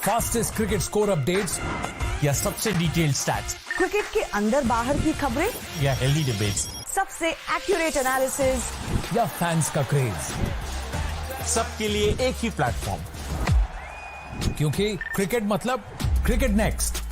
Fastest cricket score updates या सबसे detailed stats, cricket के अंदर बाहर की खबरें या हेल्दी डिबेट्स, सबसे एक्यूरेट एनालिसिस या फैंस का क्रेज, सबके लिए एक ही प्लेटफॉर्म, क्योंकि क्रिकेट मतलब cricket next.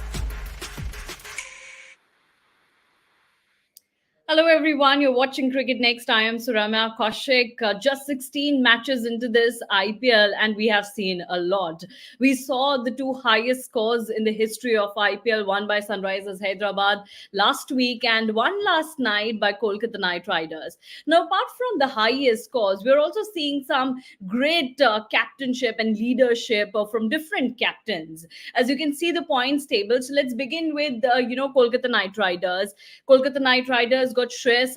Hello everyone, you're watching Cricket Next. I am Suramya Kaushik. Just 16 matches into this IPL and we have seen a lot. We saw the two highest scores in the history of IPL, one by Sunrisers Hyderabad last week and one last night by Kolkata Knight Riders. Now, apart from the highest scores, we're also seeing some great captainship and leadership from different captains. As you can see the points table, so let's begin with, Kolkata Knight Riders. Kolkata Knight Riders got Shreyas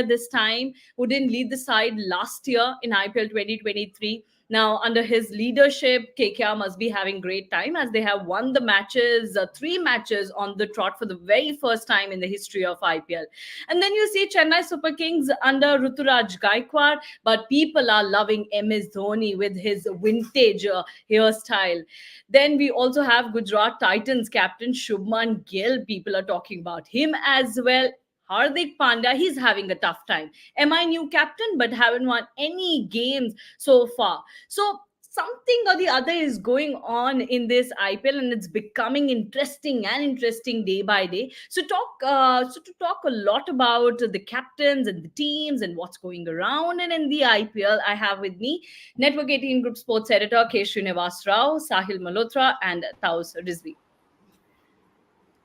this time, who didn't lead the side last year in IPL 2023. Now, under his leadership, KKR must be having great time as they have won the matches, 3 matches on the trot for the very first time in the history of IPL. And then you see Chennai Super Kings under Ruturaj Gaikwad, but people are loving MS Dhoni with his vintage hairstyle. Then we also have Gujarat Titans captain Shubman Gill. People are talking about him as well. Hardik Pandya, he's having a tough time. MI new captain, but haven't won any games so far. So something or the other is going on in this IPL, and it's becoming interesting day by day. So to talk a lot about the captains and the teams and what's going around and in the IPL, I have with me Network 18 Group Sports Editor K. Srinivas Rao, Sahil Malhotra, and Taus Rizvi.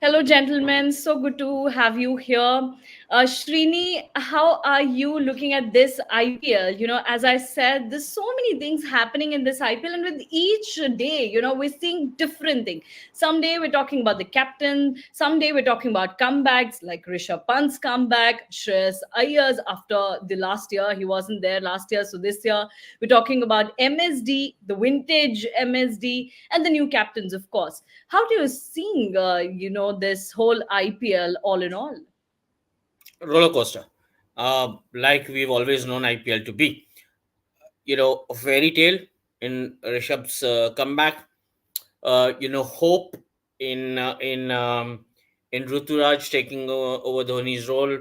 Hello, gentlemen. So good to have you here. Srini, how are you looking at this IPL? As I said, there's so many things happening in this IPL, and with each day, we're seeing different things. Someday we're talking about the captain, someday we're talking about comebacks like Rishabh Pant's comeback, Shreyas Iyengar's after the last year. He wasn't there last year, so this year we're talking about MSD, the vintage MSD, and the new captains, of course. How do you see, this whole IPL all in all? Roller coaster, like we've always known IPL to be. A fairy tale in Rishabh's comeback. Hope in Ruturaj taking over Dhoni's role.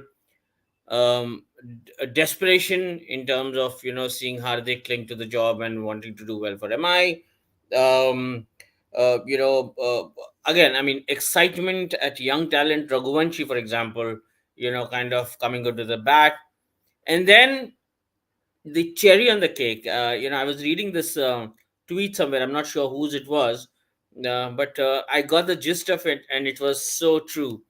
Desperation in terms of seeing Hardik cling to the job and wanting to do well for MI. Um, Again, I mean, excitement at young talent, Raghuvanshi, for example, kind of coming into the bat. And then the cherry on the cake, I was reading this tweet somewhere, I'm not sure whose it was, but I got the gist of it, and it was so true.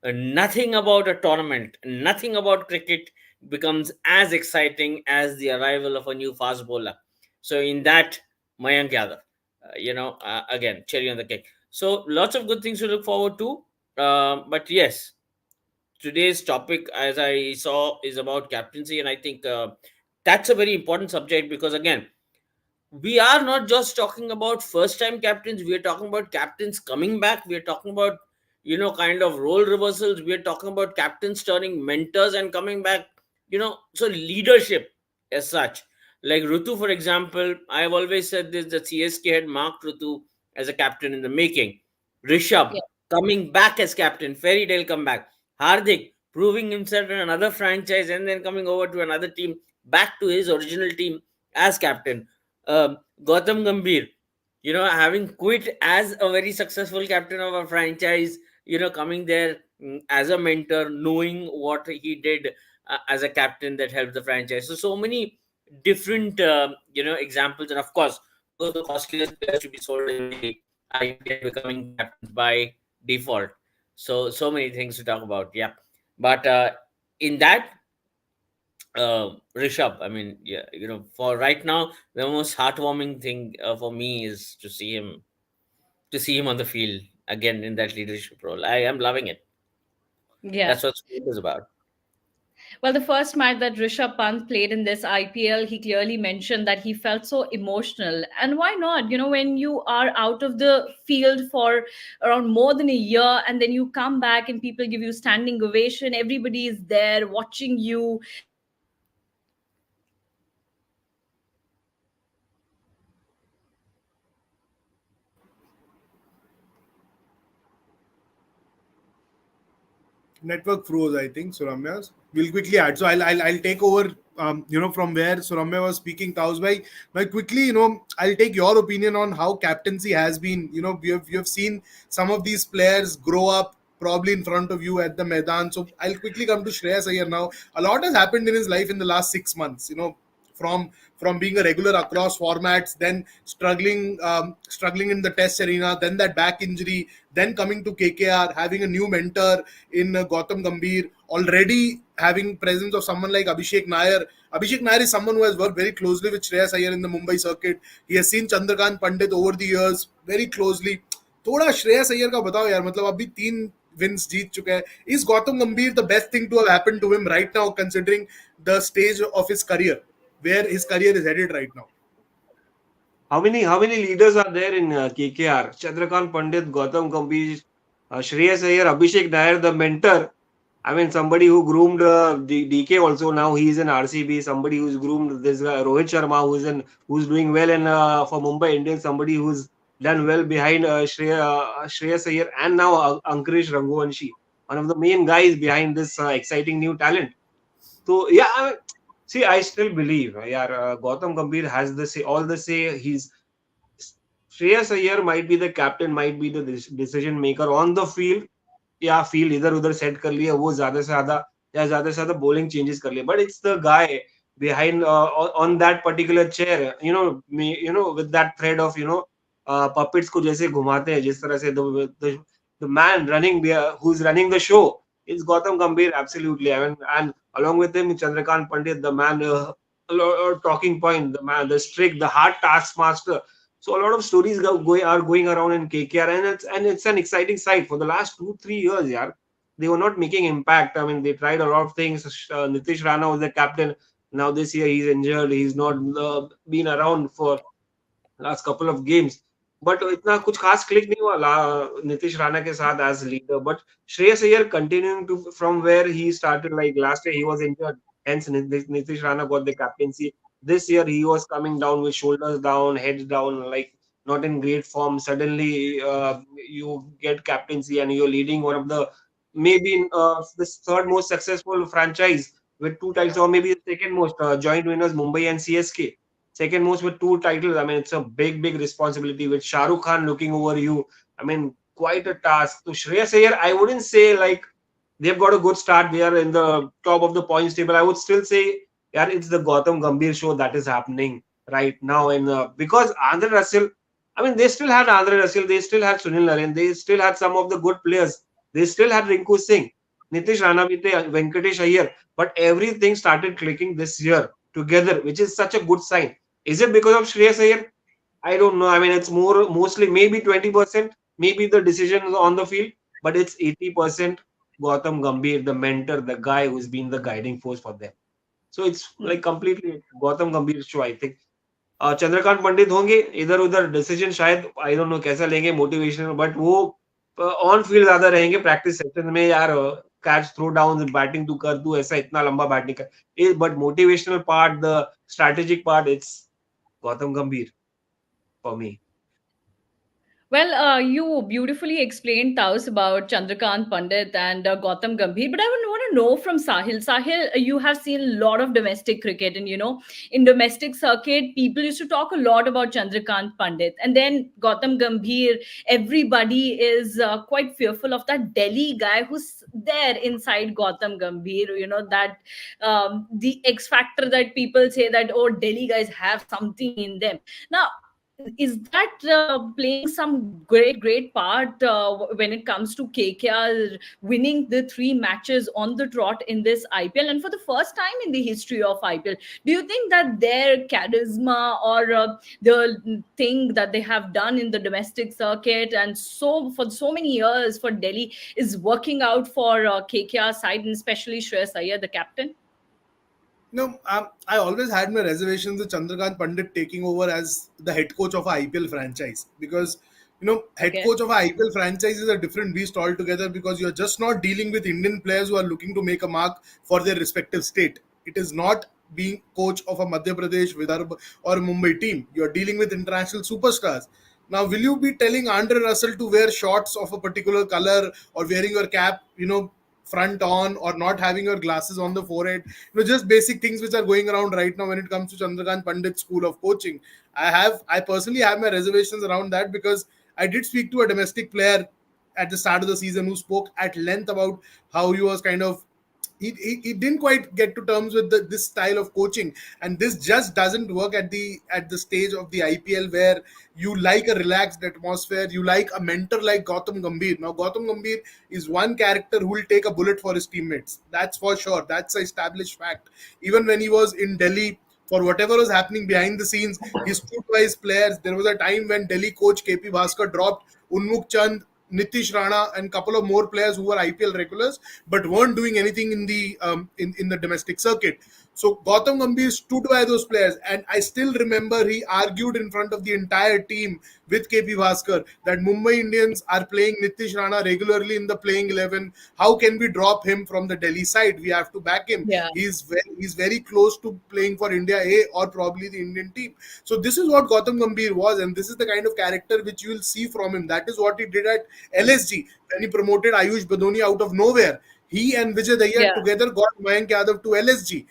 Nothing about a tournament, nothing about cricket becomes as exciting as the arrival of a new fast bowler. So in that, Mayank Yadav, again, cherry on the cake. So lots of good things to look forward to. But yes, today's topic, as I saw, is about captaincy, and I think that's a very important subject because again, we are not just talking about first time captains, we are talking about captains coming back, we are talking about kind of role reversals, we are talking about captains turning mentors and coming back, so leadership as such. Like Rutu, for example, I have always said this, that CSK had marked Rutu as a captain in the making. Rishabh Yeah. coming back as captain, fairy tale comeback. Hardik proving himself in another franchise and then coming over to another team, back to his original team as captain. Gautam Gambhir, having quit as a very successful captain of a franchise, coming there as a mentor, knowing what he did as a captain that helped the franchise. So many different, examples. And of course, two of the costliest players to be sold in the IPL becoming captains by default. So many things to talk about. Yeah. But in that, Rishabh, I mean, yeah, for right now, the most heartwarming thing for me is to see him on the field again in that leadership role. I am loving it. Yeah. That's what sport is about. Well, the first match that Rishabh Pant played in this IPL, he clearly mentioned that he felt so emotional. And why not? When you are out of the field for around more than a year and then you come back and people give you standing ovation, everybody is there watching you. Network froze, I think, Suramya. We'll quickly add. So I'll take over, from where Suramya was speaking. Taus bhai, quickly, I'll take your opinion on how captaincy has been. You have seen some of these players grow up probably in front of you at the Maidan. So I'll quickly come to Shreyas Iyer now. A lot has happened in his life in the last 6 months. From being a regular across formats, then struggling in the Test arena, then that back injury, then coming to KKR, having a new mentor in Gautam Gambhir, already having presence of someone like Abhishek Nair. Abhishek Nair is someone who has worked very closely with Shreyas Iyer in the Mumbai circuit. He has seen Chandrakant Pandit over the years very closely. थोड़ा श्रेयस अय्यर का बताओ यार, मतलब अभी 3 wins जीत चुके हैं. Is Gautam Gambhir the best thing to have happened to him right now, considering the stage of his career, where his career is headed right now? How many leaders are there in KKR? Chandrakant Pandit, Gautam Gambhir, Shreyas Iyer, Abhishek Nair, the mentor. I mean, somebody who groomed DK also. Now he's in RCB. Somebody who's groomed this guy, Rohit Sharma, who's doing well in for Mumbai Indians. Somebody who's done well behind Shreyas Iyer, and now Ankuresh Raghuvanshi, one of the main guys behind this exciting new talent. So yeah, see, I still believe, Gautam Gambhir has the say, all the say. Shreyas Iyer might be the captain, might be the decision maker on the field. या field इधर उधर set कर लिया, वो ज्यादा से ज्यादा bowling changes कर लिया, but it's the guy behind on that particular chair, with that thread of puppets को जैसे घुमाते हैं, जिस तरह से the man running there, who's running the show is Gautam Gambhir, absolutely. I mean, and along with him Chandrakant Pandit, the man, talking point, the man, the strict, the hard taskmaster. So a lot of stories are going around in KKR, and it's an exciting sight. For the last 2-3 years, yeah, they were not making impact. I mean, they tried a lot of things. Nitish Rana was the captain. Now this year he's injured. He's not been around for last couple of games. But इतना कुछ खास click नहीं हुआ Nitish Rana के साथ as leader. But Shreyas Iyer continuing to from where he started. Like last year he was injured, hence Nitish Rana got the captaincy. This year he was coming down with shoulders down, heads down, like not in great form. Suddenly you get captaincy and you're leading one of the maybe the third most successful franchise with 2 titles, or maybe the second most joint winners, Mumbai and CSK. Second most with 2 titles. I mean, it's a big responsibility with Shah Rukh Khan looking over you. I mean, quite a task. So Shreyas Iyer, I wouldn't say like they've got a good start. They are in the top of the points table. I would still say, yeah, it's the Gautam Gambhir show that is happening right now. And because Andre Russell, I mean, they still had Andre Russell, they still had Sunil Narine, they still had some of the good players. They still had Rinku Singh, Nitish Rana, Venkatesh Iyer. But everything started clicking this year together, which is such a good sign. Is it because of Shreyas Iyer? I don't know. I mean, it's mostly maybe 20%, maybe the decisions on the field, but it's 80% Gautam Gambhir, the mentor, the guy who's been the guiding force for them. So it's like completely Gautam Gambhir show, I think. Chandrakant Pandit होंगे इधर उधर decision शायद I don't know कैसा लेंगे motivational, but वो on field ज्यादा रहेंगे. Practice session में यार कैच थ्रो डाउन बैटिंग तू कर, तू ऐसा इतना लंबा बैटिंग कर, but motivational part, the strategic part, it's Gautam Gambhir for me. Well, you beautifully explained, Taus, about Chandrakant Pandit and Gautam Gambhir. But I would want to know from Sahil. Sahil, you have seen a lot of domestic cricket, and in domestic circuit, people used to talk a lot about Chandrakant Pandit, and then Gautam Gambhir. Everybody is quite fearful of that Delhi guy who's there inside Gautam Gambhir. That the X factor that people say that, oh, Delhi guys have something in them. Now, is that playing some great part when it comes to KKR winning the 3 matches on the trot in this IPL, and for the first time in the history of IPL? Do you think that their charisma or the thing that they have done in the domestic circuit and so for so many years for Delhi is working out for KKR side, and especially Shreyas Iyer, the captain? No, I always had my reservations with Chandrakant Pandit taking over as the head coach of a IPL franchise, because head coach of a IPL franchise is a different beast altogether, because you're just not dealing with Indian players who are looking to make a mark for their respective state. It is not being coach of a Madhya Pradesh, Vidarbha or Mumbai team. You're dealing with international superstars. Now, will you be telling Andre Russell to wear shorts of a particular color or wearing your cap, front on or not having your glasses on the forehead. Just basic things which are going around right now when it comes to Chandrakant Pandit's school of coaching. I personally have my reservations around that, because I did speak to a domestic player at the start of the season who spoke at length about how he was kind of he didn't quite get to terms with this style of coaching, and this just doesn't work at the stage of the IPL, where you like a relaxed atmosphere, you like a mentor like Gautam Gambhir. Now Gautam Gambhir is one character who will take a bullet for his teammates, that's for sure, that's an established fact. Even when he was in Delhi, for whatever was happening behind the scenes, he stood by his players. There was a time when Delhi coach KP Bhaskar dropped Unmukh Chand, Nitish Rana, and couple of more players who were IPL regulars but weren't doing anything in the in the domestic circuit. So Gautam Gambhir stood by those players, and I still remember he argued in front of the entire team with KP Bhaskar that Mumbai Indians are playing Nitish Rana regularly in the playing 11. How can we drop him from the Delhi side? We have to back him. Yeah. He's very close to playing for India A or probably the Indian team. So this is what Gautam Gambhir was, and this is the kind of character which you will see from him. That is what he did at LSG when he promoted Ayush Badoni out of nowhere. He and Vijay Dayya together got Mayank Yadav to LSG.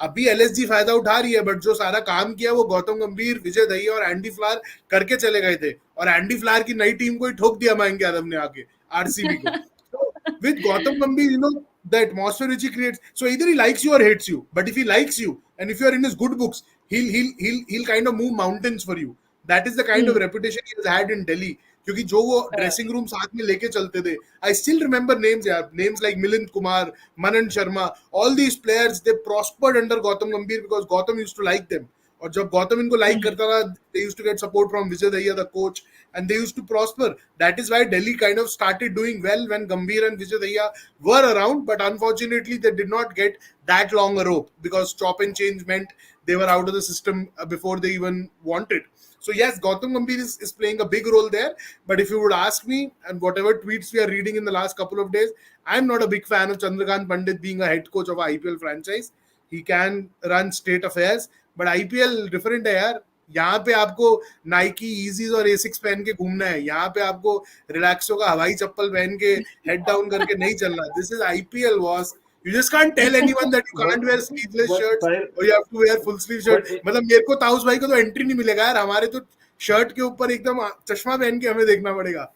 अभी LSG फायदा उठा रही है, but जो सारा काम किया वो गौतम गंभीर, विजय दहिया और एंडी फ्लावर करके चले गए थे, और एंडी फ्लावर की नई टीम को ही ठोक दिया मयंक यादव ने आके आरसीबी को. So with Gautam Gambhir, the atmosphere which he creates, so either he likes you or hates you, but if he likes you and if you are in his good books, he'll kind of move mountains for you. That is the kind of reputation he has had in Delhi. क्योंकि जो वो dressing room साथ में लेके चलते थे, I still remember names यार, names like Milind Kumar, Manan Sharma, all these players they prospered under Gautam Gambhir because Gautam used to like them. और जब गौतम इनको लाइक करता था, they used to get support from Vijay Dahiya the coach, and they used to prosper. That is why Delhi kind of started doing well when Gambhir and Vijay Dayya were around, but unfortunately they did not get that long a rope because chop and change meant they were out of the system before they even wanted. So yes, Gautam Gambhir is playing a big role there, but if you would ask me, and whatever tweets we are reading in the last couple of days, I'm not a big fan of Chandrakant Pandit being a head coach of a IPL franchise. He can run state affairs, but IPL different है यार. यहाँ पे आपको Nike eases और Asics पहन के घूमना है, यहाँ पे आपको रिलैक्सो का हवाई चप्पल पहन के हेड डाउन करके नहीं चलना. This is IPL boss. You just can't tell anyone that you can't wear sleeveless shirts or you have to wear full sleeve shirt. मतलब मेरे को ताउस भाई को तो एंट्री नहीं मिलेगा यार, हमारे तो शर्ट के ऊपर एकदम चश्मा पहन के हमें देखना पड़ेगा.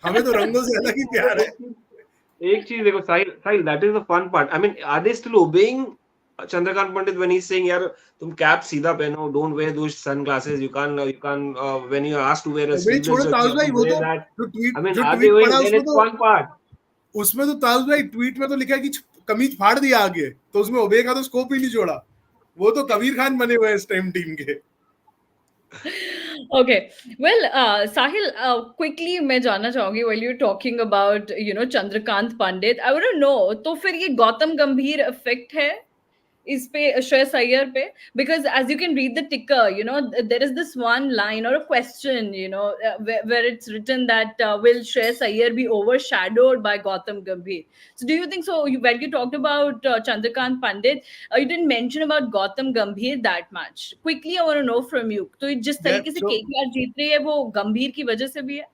हमें तो रंगों से अलग ही प्यार है. एक चीज देखो साहिल, that is the fun part. I mean, are they still obeying Chandrakant Pandit when he's saying यार तुम कैप सीधा पहनो, don't wear those sunglasses, you can't when you are asked to wear a sleeveless shirt, taus भाई वो तो I mean, are they going, then it's fun part. उसमें तो ताउस भाई ट्वीट में तो लिखा है कि कमीज फाड़ दिया आगे, तो उसमें ओबे का तो स्कोप ही नहीं छोड़ा. वो तो कबीर खान बने हुए हैं इस टाइम टीम के. Okay, well, Sahil, quickly मैं जानना चाहूंगी, while you're talking about Chandrakant Pandit, I want to know, तो फिर ये गौतम गंभीर इफेक्ट है इस पे श्रेयस अय्यर पे? Because as you can read the ticker, there is this one line or a question, where it's written that will Shreyas Iyer be overshadowed by Gautam Gambhir? So do you think so? When you talked about Chandrakant Pandit, you didn't mention about Gautam Gambhir that much. Quickly, I want to know from you. तो जिस तरीके से KKR जीत रही है वो गंभीर की वजह से भी है?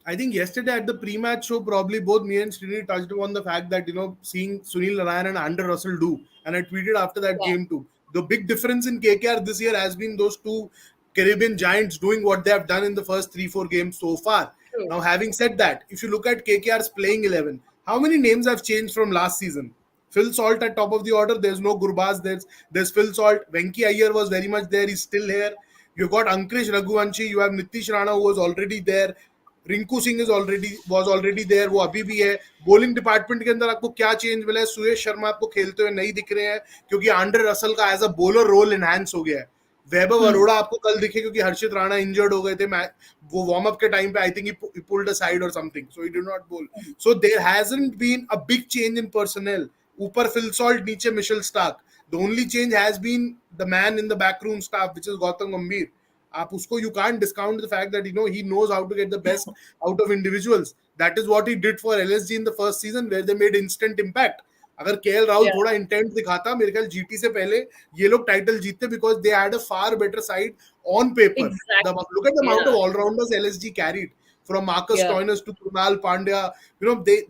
I think yesterday at the pre-match show, probably both me and Srini touched upon the fact that, seeing Sunil Narayan and Andre Russell do, and I tweeted after that game too. The big difference in KKR this year has been those two Caribbean giants doing what they have done in the first 3-4 games so far. True. Now, having said that, if you look at KKR's playing 11, how many names have changed from last season? Phil Salt at top of the order. There's no Gurbaz. There's Phil Salt. Venki Iyer was very much there. He's still here. You've got Ankush Raghuvanshi. You have Nitish Rana who was already there. Rinku Singh was already there, वो अभी भी है. Bowling department के अंदर आपको क्या change मिला है? सुयश शर्मा आपको खेलते हुए नहीं दिख रहे हैं क्योंकि आंड्रे रसल का as a bowler role enhance हो गया है. वैभव अरोड़ा आपको कल दिखे क्योंकि हर्षित राणा इंजर्ड हो गए थे. वो वार्म अप के टाइम पे I think he pulled a side or something, so he did not bowl. So there hasn't been a big change in personnel. ऊपर Phil Salt, नीचे Mitchell Starc. The only change has been the man in the backroom staff, which is Gautam Gambhir. आप उसको you can't discount the fact that he knows how to get the best out of individuals. That is what he did for LSG in the first season where they made instant impact. अगर KL Rahul थोड़ा intent दिखाता, मेरे ख्याल GT से पहले ये लोग title जीतते because they had a far better side on paper. Exactly. Look at the amount of all-rounders LSG carried. from Marcus Yeah. Stoinis to Krunal Pandya.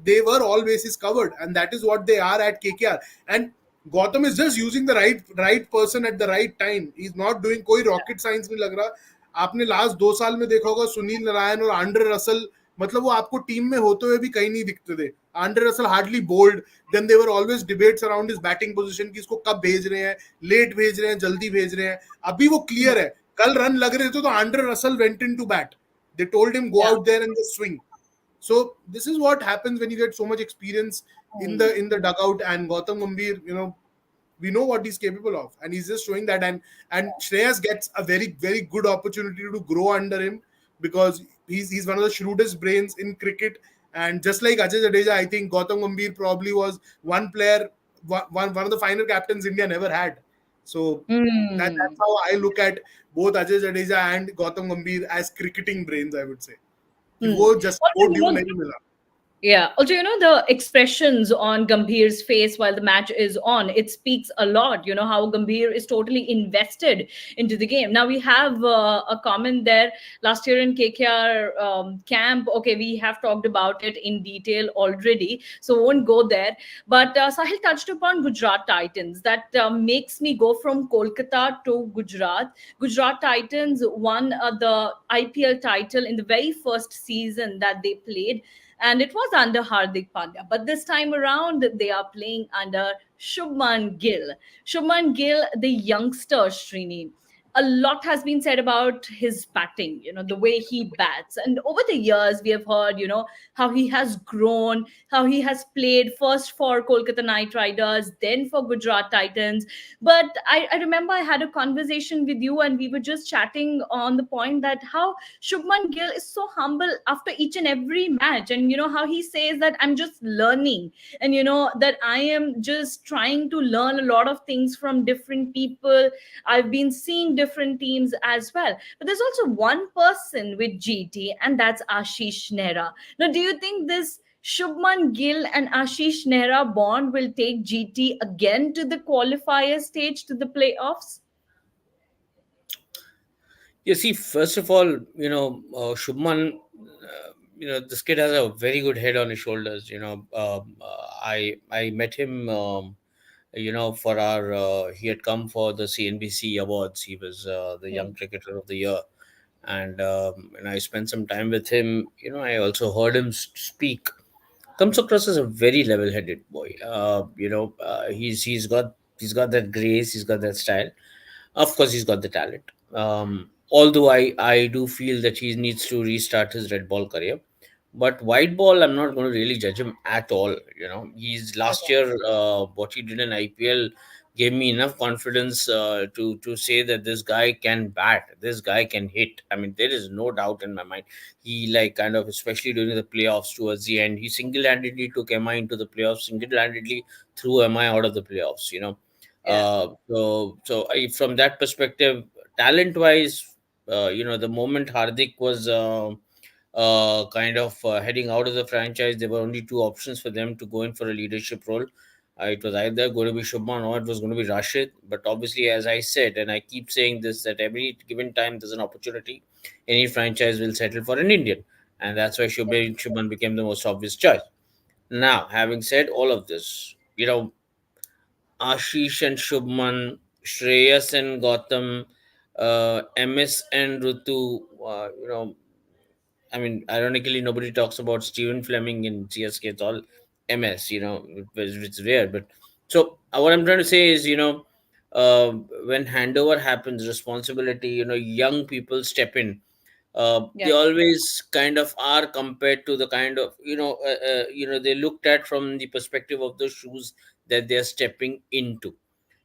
They were all bases covered, and that is what they are at KKR. And Gautam is just using the right person at the right time. He's not doing कोई rocket science नहीं लग रहा. आपने last 2 साल में देखा होगा सुनील नारायण और आंड्रे रसल, मतलब वो आपको टीम में होते हुए भी कहीं नहीं दिखते थे. Andre Russell hardly bowled. Then there always debates around his batting position कि इसको कब भेज रहे हैं, लेट भेज रहे हैं, जल्दी भेज रहे हैं. अभी वो क्लियर है. कल रन लग रहे थे तो Andre Russell went into bat. They told him go Yeah. out there and just swing. So this is what happens when you get so much experience in the dugout. And Gautam Gambhir, we know what he's capable of, and he's just showing that. And Shreyas gets a very very good opportunity to grow under him, because he's one of the shrewdest brains in cricket. And just like Ajay Jadeja, I think Gautam Gambhir probably was one player, one of the final captains India never had. So that's how I look at both Ajay Jadeja and Gautam Gambhir as cricketing brains, I would say. कि वो just वो Also, due नहीं मिला. yeah. Also, the expressions on Gambhir's face while the match is on, it speaks a lot. How Gambhir is totally invested into the game. Now, we have a comment there last year in KKR camp. Okay, we have talked about it in detail already, so won't go there. But Sahil touched upon Gujarat Titans. That makes me go from Kolkata to Gujarat. Gujarat Titans won the IPL title in the very first season that they played, and it was under Hardik Pandya. But this time around, they are playing under Shubman Gill. Shubman Gill, the youngster, Srini. A lot has been said about his batting, the way he bats. And over the years, we have heard, how he has grown, how he has played first for Kolkata Knight Riders, then for Gujarat Titans. But I remember I had a conversation with you, and we were just chatting on the point that how Shubman Gill is so humble after each and every match. And how he says that I'm just learning, and that I am just trying to learn a lot of things from different people. I've been seeing different teams as well. But there's also one person with GT, and that's Ashish Nehra. Now, do you think this Shubman Gill and Ashish Nehra bond will take GT again to the qualifier stage, to the playoffs? You see, first of all, Shubman, this kid has a very good head on his shoulders. I met him, for our, he had come for the CNBC awards. He was the Young Cricketer of the Year. And I spent some time with him. I also heard him speak. Comes across as a very level-headed boy. He's got that grace, he's got that style. Of course, he's got the talent. Although I do feel that he needs to restart his red ball career. But white ball, I'm not going to really judge him at all. He's last year, what he did in IPL gave me enough confidence to say that this guy can bat, this guy can hit. I mean, there is no doubt in my mind. He, like, kind of, especially during the playoffs towards the end, he single-handedly took MI into the playoffs, single-handedly threw MI out of the playoffs. From that perspective, talent wise, the moment Hardik was heading out of the franchise, there were only two options for them to go in for a leadership role. It was either going to be Shubman or it was going to be Rashid. But obviously, as I said, and I keep saying this, that every given time there's an opportunity, any franchise will settle for an Indian. And that's why Shubman became the most obvious choice. Now, having said all of this, Ashish and Shubman, Shreyas and Gautam, MS and Rutu. I mean, ironically, nobody talks about Stephen Fleming in CSK. It's all MS. It's rare. But so what I'm trying to say is, when handover happens, responsibility, young people step in. They Yeah. always kind of are compared to the kind of they looked at from the perspective of the shoes that they're stepping into.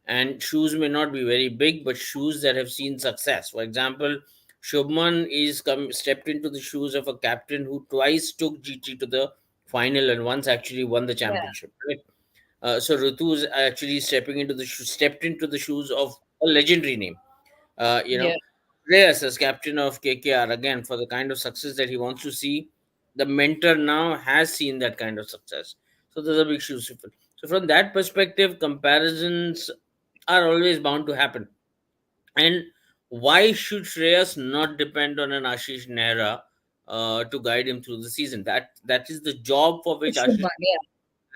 And shoes may not be very big, but shoes that have seen success. For example, Shubman is stepped into the shoes of a captain who twice took GT to the final and once actually won the Yeah. championship. Right? So Rutu is actually stepped into the shoes of a legendary name. Uh, you Yeah. know, Reyes as captain of KKR, again, for the kind of success that he wants to see, the mentor now has seen that kind of success. So there's a big shoes to fill. So from that perspective, comparisons are always bound to happen. And why should Shreyas not depend on an Ashish Nehra to guide him through the season. That is the job for which Ashish Shubman, yeah.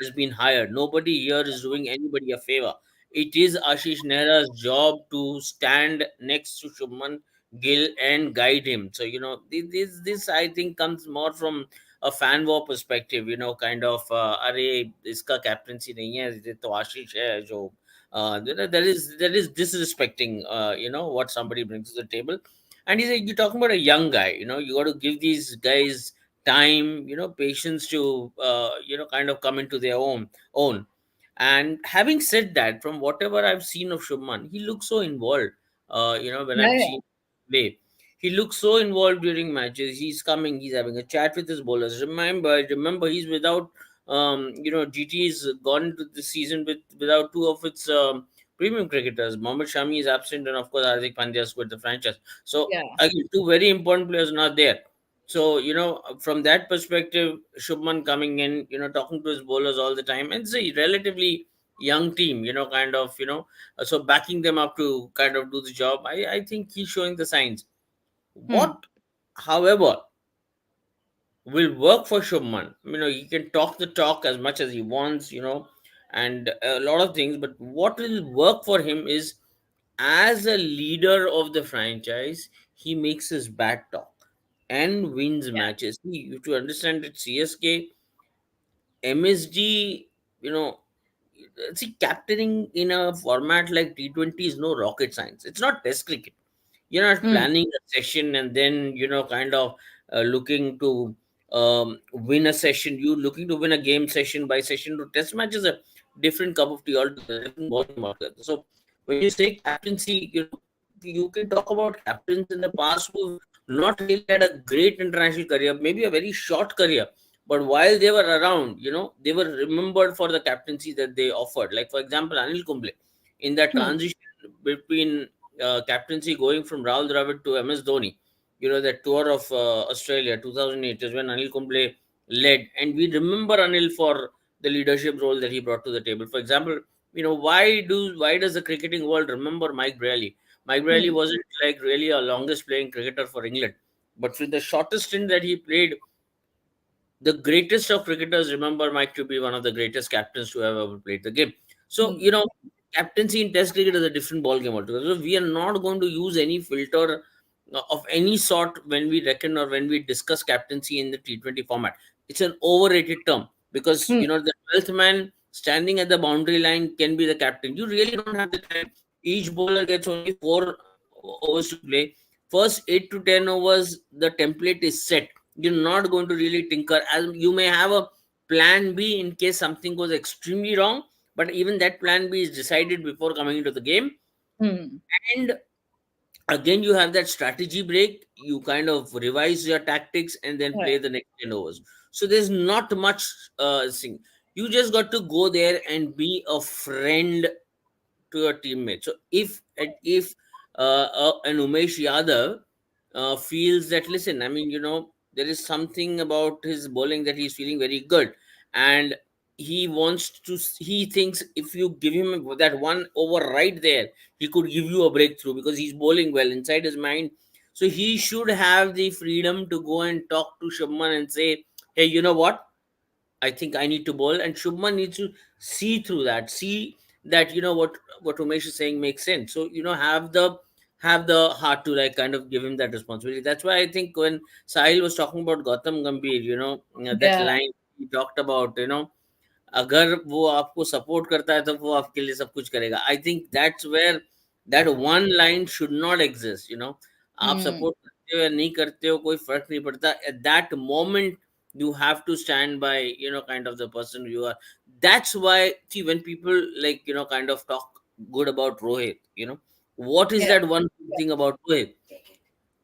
has been hired. Nobody here is doing anybody a favor. It is Ashish Nehra's job to stand next to Shubman Gill and guide him. So this I think comes more from a fan war perspective. Kind of अरे इसका captaincy नहीं है, ये तो आशीष है जो that is disrespecting what somebody brings to the table. And you're talking about a young guy. You got to give these guys time, patience to kind of come into their own. And having said that, from whatever I've seen of Shubman, he looks so involved. When Yeah, I've yeah. seen him play, he looks so involved during matches. He's coming, he's having a chat with his bowlers. Remember, he's without GT's gone into the season without two of its premium cricketers. Mohammad Shami is absent, and of course Hardik Pandya has quit the franchise. So Yeah. again, two very important players not there. So, from that perspective, Shubman coming in, talking to his bowlers all the time, and it's a relatively young team, so backing them up to kind of do the job. I think he's showing the signs. Hmm. What, however, will work for Shubman, he can talk the talk as much as he wants, and a lot of things, but what will work for him is as a leader of the franchise, he makes his bat talk and wins Yeah. matches. See, you have to understand that CSK, MSG, you know, see, captaining in a format like T20 is no rocket science. It's not test cricket. You're not Hmm. planning a session and then, kind of looking to win a session. You looking to win a game session by session. To test match is a different cup of tea altogether, different ballgame altogether. So when you say captaincy, you can talk about captains in the past who've not really had a great international career, maybe a very short career. But while they were around, they were remembered for the captaincy that they offered. Like, for example, Anil Kumble, in that Hmm. transition between captaincy going from Rahul Dravid to MS Dhoni, that tour of Australia 2008 is when Anil Kumble led, and we remember Anil for the leadership role that he brought to the table. For example, why does the cricketing world remember Mike Brearley? Mike Brearley Hmm. wasn't like really a longest playing cricketer for England, but with the shortest stint that he played, the greatest of cricketers remember Mike to be one of the greatest captains to have ever played the game. So, Hmm. captaincy in Test cricket is a different ball game altogether. So we are not going to use any filter of any sort when we reckon or when we discuss captaincy in the T20 format. It's an overrated term because, Hmm. the 12th man standing at the boundary line can be the captain. You really don't have the time. Each bowler gets only four overs to play. First 8 to 10 overs, the template is set. You're not going to really tinker, as you may have a plan B in case something goes extremely wrong, but even that plan B is decided before coming into the game. Hmm. And again, you have that strategy break, you kind of revise your tactics and then Yeah. play the next 10 overs. So there's not much thing. You just got to go there and be a friend to your teammates. So if an Umesh Yadav feels that, listen, I mean, there is something about his bowling that he's feeling very good, and he thinks if you give him that one over right there, he could give you a breakthrough because he's bowling well inside his mind. So he should have the freedom to go and talk to Shubman and say, hey, you know what? I think I need to bowl, and Shubman needs to see through that, see that what Umesh is saying makes sense. So have the heart to like kind of give him that responsibility. That's why I think when Sahil was talking about Gautam Gambhir, that Yeah. line he talked about, अगर वो आपको support करता है तो वो आपके लिए सब कुछ करेगा. I think that's where that one line should not exist. आप Hmm. सपोर्ट करते हो या नहीं करते हो कोई फर्क नहीं पड़ता. At that moment you have to stand by kind of the person you are. That's why, see, when people like kind of talk good about Rohit, what is Yeah. that one thing about Rohit?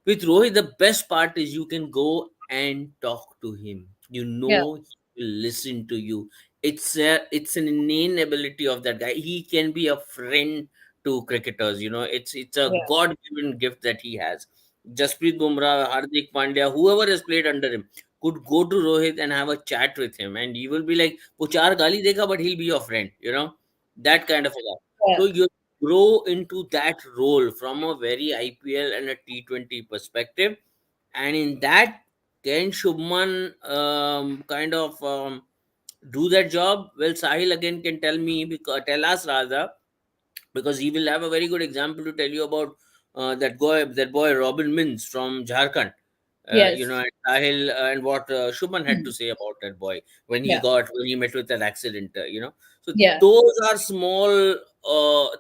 With Rohit, the best part is you can go and talk to him. Yeah. He will listen to you. It's an innate ability of that guy. He can be a friend to cricketers. It's a Yeah. God given gift that he has. Jasprit Bumrah, Hardik Pandya, whoever has played under him could go to Rohit and have a chat with him, and he will be like, "वो चार गाली देगा, but he'll be your friend." That kind of a guy. Yeah. So you grow into that role from a very IPL and a T20 perspective. And in that, Can Shubman kind of do that job? Well, Sahil again can tell us rather, because he will have a very good example to tell you about that boy Robin Mins from Jharkhand. Yes. And Sahil and what Shubman had to say about that boy when Yeah. he met with that accident. So Yeah. those are small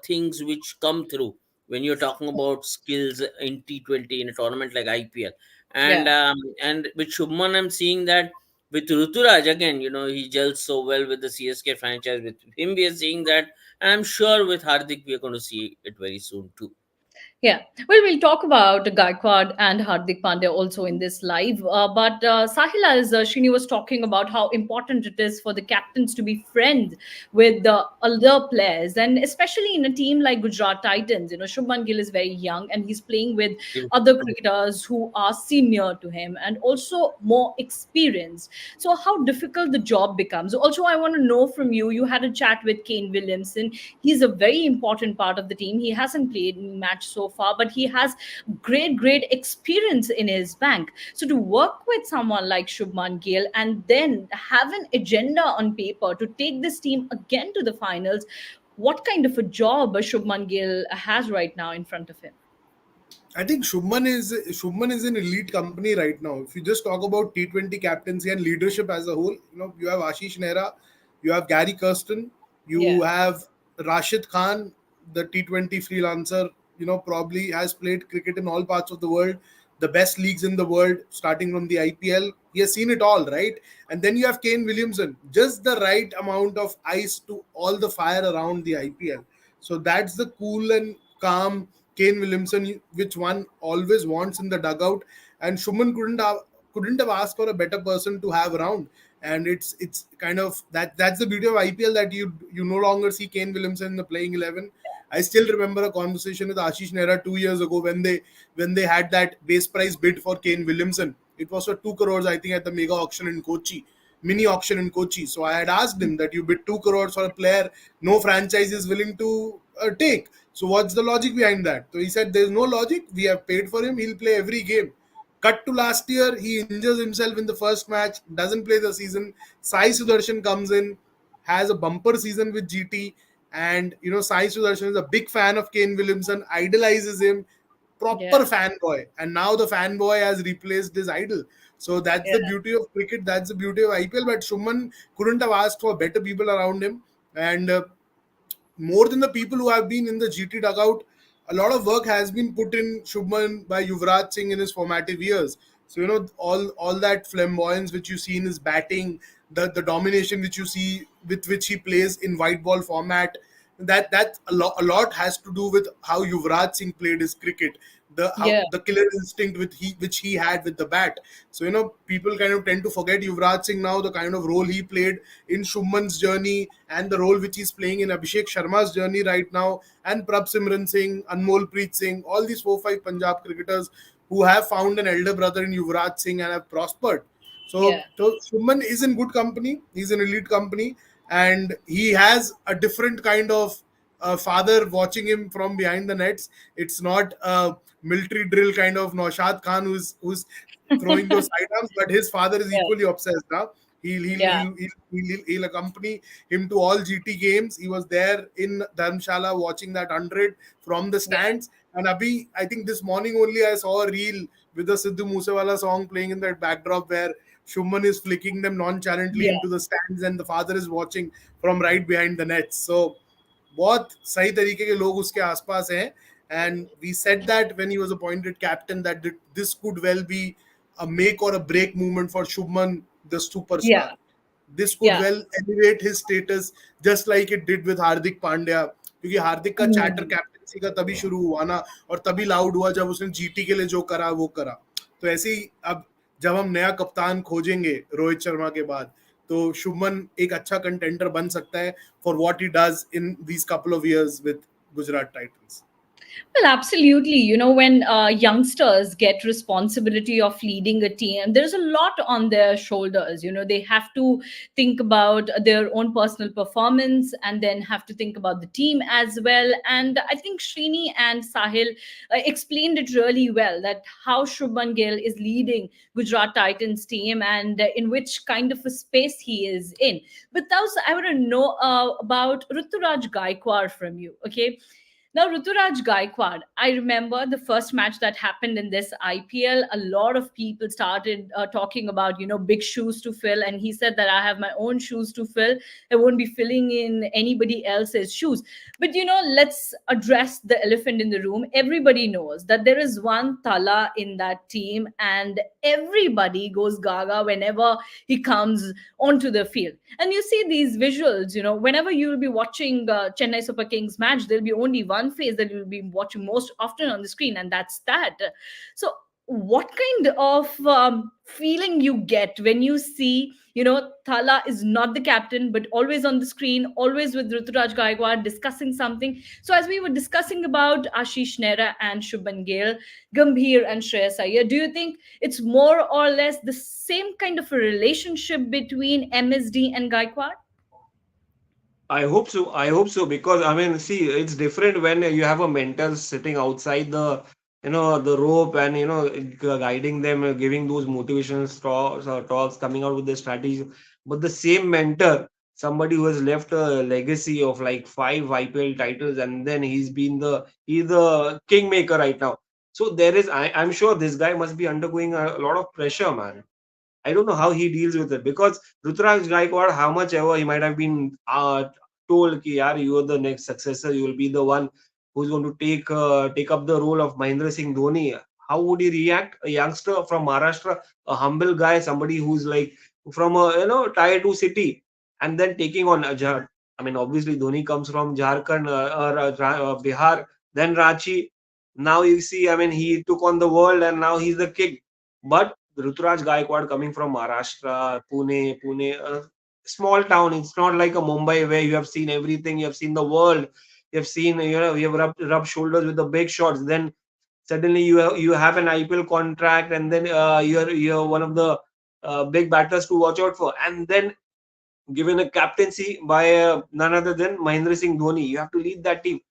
things which come through when you're talking about skills in T20 in a tournament like IPL. And Yeah. with Shubman, I'm seeing that with Ruturaj again. He gels so well with the CSK franchise. With him, we are seeing that, and I'm sure with Hardik, we are going to see it very soon too. Yeah, well, we'll talk about Gaikwad and Hardik Pandya also in this live. But Sahil, as Shini was talking about how important it is for the captains to be friends with the other players, and especially in a team like Gujarat Titans. Shubman Gill is very young and he's playing with other cricketers who are senior to him and also more experienced. So, how difficult the job becomes. Also, I want to know from you. You had a chat with Kane Williamson. He's a very important part of the team. He hasn't played in match so far, but he has great experience in his bank. So to work with someone like Shubman Gill and then have an agenda on paper to take this team again to the finals, what kind of a job Shubman Gill has right now in front of him? I think Shubman is an elite company right now. If you just talk about T20 captaincy and leadership as a whole, you have Ashish Nehra, you have Gary Kirsten, Yeah, you have Rashid Khan, the T20 freelancer. Probably has played cricket in all parts of the world, the best leagues in the world, starting from the IPL. He has seen it all, right? And then you have Kane Williamson, just the right amount of ice to all the fire around the IPL. So that's the cool and calm Kane Williamson, which one always wants in the dugout. And Shuman couldn't have asked for a better person to have around. And it's kind of that's the beauty of IPL, that you no longer see Kane Williamson in the playing 11. I still remember a conversation with Ashish Nehra 2 years ago when they had that base price bid for Kane Williamson. It was for 2 crores, I think, at the mega auction in Kochi, mini auction in Kochi. So I had asked him that you bid 2 crores for a player no franchise is willing to take. So what's the logic behind that? So he said there's no logic. We have paid for him. He'll play every game. Cut to last year, he injures himself in the first match, doesn't play the season. Sai Sudarshan comes in, has a bumper season with GT, and Sai Sudarshan is a big fan of Kane Williamson, idolizes him, proper yeah, fanboy, and now the fanboy has replaced his idol. So that's yeah, the beauty of cricket. That's the beauty of IPL. But Shuman couldn't have asked for better people around him, and more than the people who have been in the GT dugout, a lot of work has been put in Shubman by Yuvraj Singh in his formative years. So all that flamboyance which you see in his batting, the domination which you see with which he plays in white ball format, that a lot has to do with how Yuvraj Singh played his cricket, yeah, the killer instinct which he had with the bat. So people kind of tend to forget Yuvraj Singh now, the kind of role he played in Shubman's journey and the role which he's playing in Abhishek Sharma's journey right now, and Prab Simran Singh, Anmol Preet Singh, all these 4-5 Punjab cricketers who have found an elder brother in Yuvraj Singh and have prospered. So, yeah, so Shubman is in good company. He's in elite company, and he has a different kind of father watching him from behind the nets. It's not a military drill kind of Naushad Khan who's throwing those sidearms, but his father is yeah, equally obsessed now. yeah, He'll accompany him to all GT games. He was there in Dharamshala watching that 100 from the yeah, stands. And Abhi, I think this morning only I saw a reel with the Sidhu Moosewala song playing in that backdrop where Shuman is flicking them nonchalantly yeah, into the stands and the father is watching from right behind the nets. So बहुत सही तरीके के लोग उसके आसपास हैं. And we said that when he was appointed captain that this could well be a make or a break moment for Shubman, the superstar. yeah, This could yeah. well elevate his status just like it did with Hardik Pandya. क्योंकि हार्दिक का chatter Hmm. Captaincy का तभी शुरू हुआ ना, और तभी loud हुआ जब उसने जीटी के लिए जो करा वो करा. तो ऐसे ही अब जब हम नया कप्तान खोजेंगे रोहित शर्मा के बाद, तो शुभमन एक अच्छा कंटेंडर बन सकता है for what he does in these couple of years with Gujarat Titans. Well, absolutely. When youngsters get responsibility of leading a team, there's a lot on their shoulders. They have to think about their own personal performance and then have to think about the team as well. And I think Srini and Sahil explained it really well, that how Shubman Gill is leading Gujarat Titans team and in which kind of a space he is in. But also, I want to know about Ruturaj Gaikwad from you. Okay, now, Ruturaj Gaikwad, I remember the first match that happened in this IPL. A lot of people started talking about, big shoes to fill. And he said that I have my own shoes to fill. I won't be filling in anybody else's shoes. But, let's address the elephant in the room. Everybody knows that there is one Tala in that team, and everybody goes gaga whenever he comes onto the field. And you see these visuals, whenever you will be watching Chennai Super Kings match, there'll be only one face that you'll be watching most often on the screen, and that's that. So, what kind of feeling you get when you see, Thala is not the captain, but always on the screen, always with Ruturaj Gaikwad discussing something. So, as we were discussing about Ashish Nehra and Shubman Gill, Gambhir and Shreyas Iyer, do you think it's more or less the same kind of a relationship between MSD and Gaikwad? I hope so. I hope so, because I mean, see, it's different when you have a mentor sitting outside the, the rope, and guiding them, giving those motivational talks, talks, coming out with the strategy. But the same mentor, somebody who has left a legacy of like 5 IPL titles, and then he's the kingmaker right now. So I'm sure this guy must be undergoing a lot of pressure, man. I don't know how he deals with it, because Ruturaj Gaikwad, how much ever he might have been told, ki, yaar, you are the next successor, you will be the one who's going to take up the role of Mahendra Singh Dhoni. How would he react? A youngster from Maharashtra, a humble guy, somebody who's like from a tier 2 city, and then taking on I mean, obviously Dhoni comes from Jharkhand or Bihar, then Ranchi. Now you see, I mean, he took on the world, and now he's the king. But Ruturaj Gaikwad coming from Maharashtra, Pune, a small town. It's not like a Mumbai where you have seen everything. You have seen the world. You have seen, you have rubbed shoulders with the big shots. Then suddenly you have an IPL contract, and then you're one of the big batters to watch out for. And then given a captaincy by none other than Mahendra Singh Dhoni, you have to lead that team.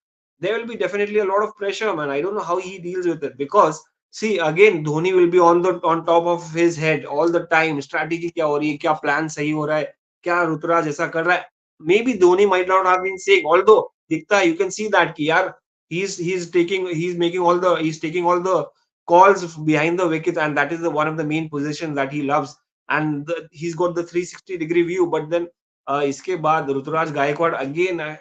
There will be definitely a lot of pressure, man. I don't know how he deals with it, because see, again, Dhoni will be on top of his head all the time. Strategy क्या हो रही है, क्या plan सही हो रहा है, क्या ऋतुराज ऐसा कर रहा है. Maybe Dhoni might not have been saying, although दिखता है, you can see that कि यार he's taking all the calls behind the wicket, and that is one of the main positions that he loves. And he's got the 360-degree view. But then इसके बाद Rituraj Gaekwad again,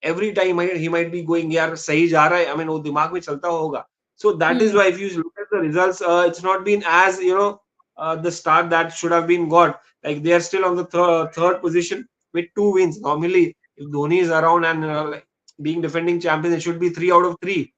every time he might be going, यार सही जा रहा है, I mean, वो दिमाग में चलता होगा. So that is why if you look at the results, it's not been as the start that should have been got. Like, they are still on the third position with 2 wins. Normally, if Dhoni is around and like being defending champion, it should be 3 out of 3.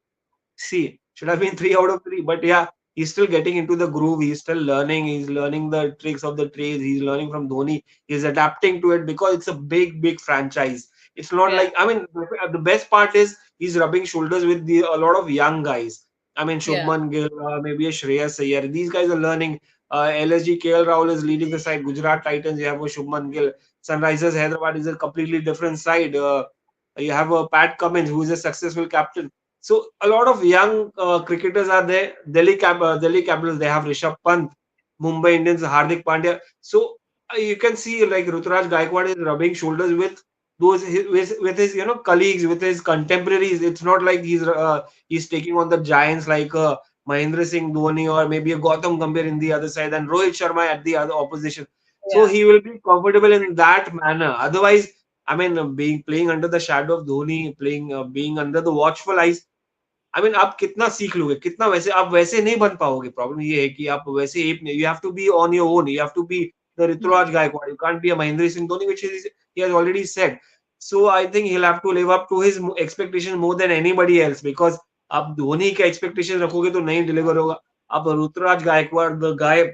See, should have been 3 out of 3. But yeah, he's still getting into the groove. He's still learning. He's learning the tricks of the trade. He's learning from Dhoni. He's adapting to it, because it's a big franchise. It's not Yeah. like, I mean, the best part is he's rubbing shoulders with a lot of young guys. I mean, Yeah. Shubman Gill, maybe a Shreyas Iyer. These guys are learning. LSG KL Rahul is leading the side. Gujarat Titans, you have a Shubman Gill. Sunrisers Hyderabad is a completely different side. You have a Pat Cummins, who is a successful captain. So a lot of young cricketers are there. Delhi Capitals, they have Rishabh Pant. Mumbai Indians, Hardik Pandya. So you can see, like, Ruturaj Gaikwad is rubbing shoulders with with his colleagues, with his contemporaries. It's not like he's taking on the giants like Mahendra Singh Dhoni, or maybe a Gautam Gambhir in the other side, and Rohit Sharma at the other opposition. So Yeah. he will be comfortable in that manner. Otherwise, I mean, being playing under the shadow of Dhoni, being under the watchful eyes. I mean, आप कितना सीख लोगे, कितना वैसे आप वैसे नहीं बन पाओगे. प्रॉब्लम ये है कि आप वैसे you have to be on your own. You have to be the Ruturaj Gaikwad. You can't be a Mahendra Singh Dhoni, which is he has already said. So I think he will have to live up to his expectation more than anybody else, because आप धोनी के expectation रखोगे तो नहीं deliver होगा. आप Ruturaj Gaikwad, the guy,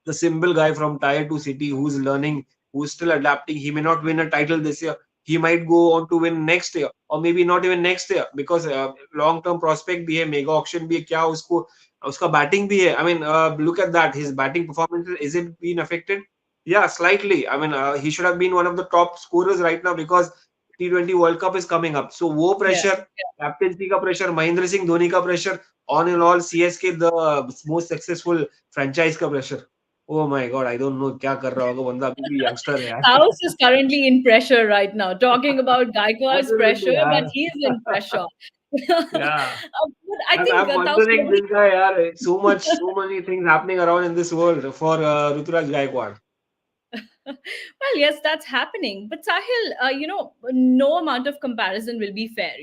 the simple guy from tier 2 city, who's learning, who's still adapting. He may not win a title this year. he might go on to win next year, or maybe not even next year, because long term prospect भी है, mega auction भी है, क्या उसको उसका batting भी है. I mean, look at that, his batting performance, is it been affected? Yeah, slightly. I mean, he should have been one of the top scorers right now, because T20 World Cup is coming up. So वो pressure, captaincy का pressure, Mahendra Singh Dhoni का pressure, on and all CSK, the most successful franchise का pressure. Oh my God, I don't know क्या कर रहा होगा बंदा, अभी भी youngster है यार. House is currently in pressure right now, talking about Gaikwad's Absolutely, pressure, yaar. but he's in pressure. Yeah. But I think I'm wondering this guy, yaar, so many things happening around in this world for Ruturaj Gaikwad. Well, yes, that's happening. But Sahil, no amount of comparison will be fair,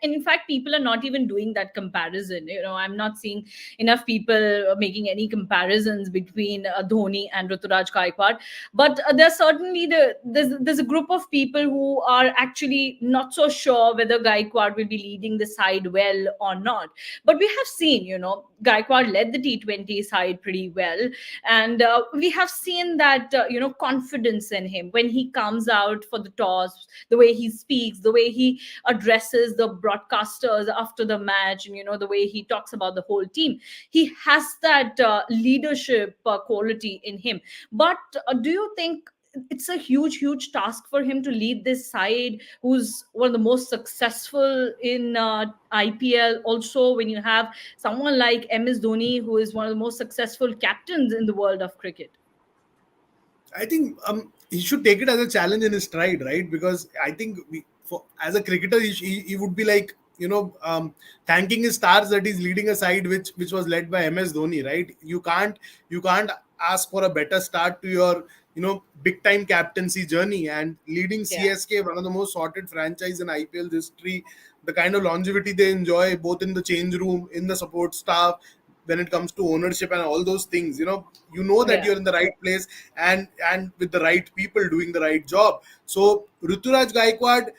And in fact, people are not even doing that comparison. I'm not seeing enough people making any comparisons between Dhoni and Ruturaj Gaikwad. But there's certainly there's a group of people who are actually not so sure whether Gaikwad will be leading the side well or not. But we have seen, Gaikwad led the T20 side pretty well. And we have seen that, confidence in him when he comes out for the toss, the way he speaks, the way he addresses the broadcasters after the match, and, the way he talks about the whole team. He has that leadership quality in him. But do you think it's a huge task for him to lead this side, who's one of the most successful in IPL? Also, when you have someone like MS Dhoni, who is one of the most successful captains in the world of cricket. I think he should take it as a challenge in his stride, right? Because I think as a cricketer, he would be like, thanking his stars that he's leading a side which was led by MS Dhoni, right? You can't ask for a better start to your big time captaincy journey, and leading CSK, one of the most sorted franchise in IPL history. The kind of longevity they enjoy, both in the change room, in the support staff, when it comes to ownership and all those things, that you're in the right place and with the right people doing the right job. So Ruturaj Gaikwad,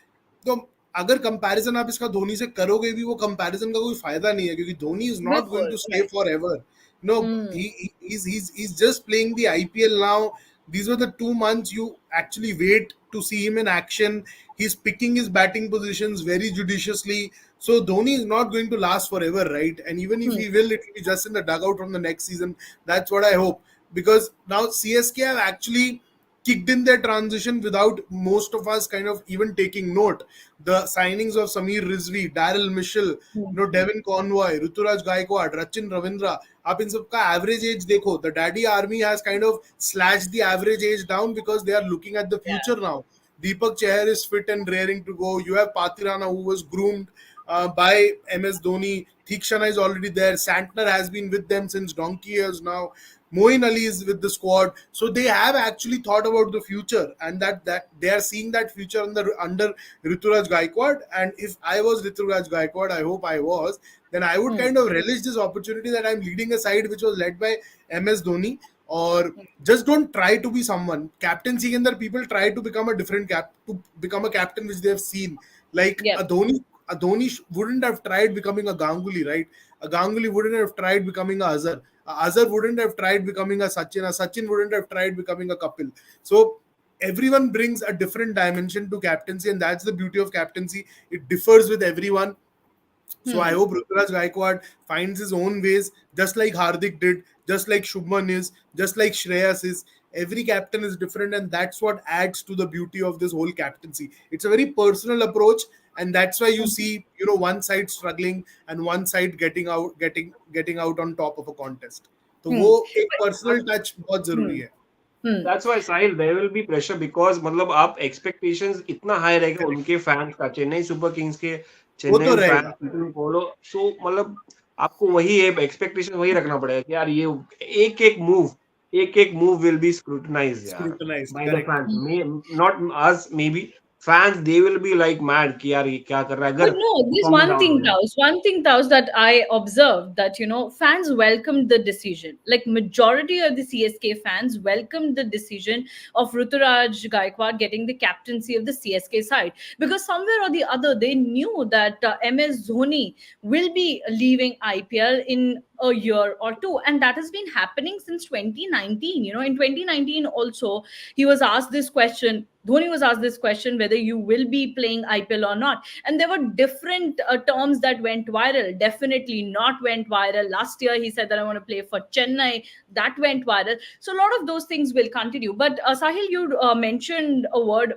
तो अगर comparison आप इसका धोनी से करोगे भी, वो comparison का कोई फायदा नहीं है, क्योंकि Dhoni is not going to stay forever. He's just playing the IPL now. These were the 2 months you actually wait to see him in action. He's picking his batting positions very judiciously. So Dhoni is not going to last forever, right? And even if he will, it will be just in the dugout from the next season. That's what I hope. Because now CSK have actually kicked in their transition without most of us kind of even taking note. The signings of Samir Rizvi, Daryl Mitchell, Devin Convoy, Ruturaj Gaikwad, Rachin Ravindra, आप इन सबका average age देखो. The Daddy Army has kind of slashed the average age down because they are looking at the future now. Deepak Chahar is fit and raring to go. You have Patirana, who was groomed by MS Dhoni. Thikshana is already there. Santner has been with them since donkey years now. Moeen Ali is with the squad. So they have actually thought about the future, and that they are seeing that future under Ruturaj Gaikwad. And if I was Ruturaj Gaikwad, I hope I was, then I would kind of relish this opportunity that I'm leading a side which was led by MS Dhoni. Or just don't try to be someone. Captaincy के अंदर people try to become a different become a captain which they have seen. Like a Dhoni wouldn't have tried becoming a Ganguly, right? A Ganguly wouldn't have tried becoming a Azhar. A Azhar wouldn't have tried becoming a Sachin. A Sachin wouldn't have tried becoming a Kapil. So everyone brings a different dimension to captaincy, and that's the beauty of captaincy. It differs with everyone. So I hope Ruturaj Gaikwad finds his own ways, just like Hardik did, just like Shubman is, just like Shreyas is. Every captain is different, and that's what adds to the beauty of this whole captaincy. It's a very personal approach, and that's why you see, one side struggling and one side getting out on top of a contest. So वो एक personal touch बहुत जरूरी है. That's why Sahil, there will be pressure because मतलब आप expectations इतना high रहेगा उनके fans का, चेन्नई सुपर किंग्स के चेन्नई फैंस फॉलो. सो मतलब आपको वही है, एक्सपेक्टेशन वही रखना पड़ेगा कि यार ये एक move will be scrutinized by the fans. Not us, maybe fans, they will be like mad कि यार ये क्या कर रहा है. But no, there's one thing, Taus, that I observed, that, fans welcomed the decision. Like, majority of the CSK fans welcomed the decision of Ruturaj Gaikwad getting the captaincy of the CSK side. Because somewhere or the other, they knew that MS Dhoni will be leaving IPL in a year or two, and that has been happening since 2019. In 2019 also, he was asked this question, Dhoni was asked this question whether you will be playing IPL or not, and there were different terms that went viral. Definitely not went viral. Last year he said that I want to play for Chennai. That went viral. So a lot of those things will continue. But Sahil, you mentioned a word,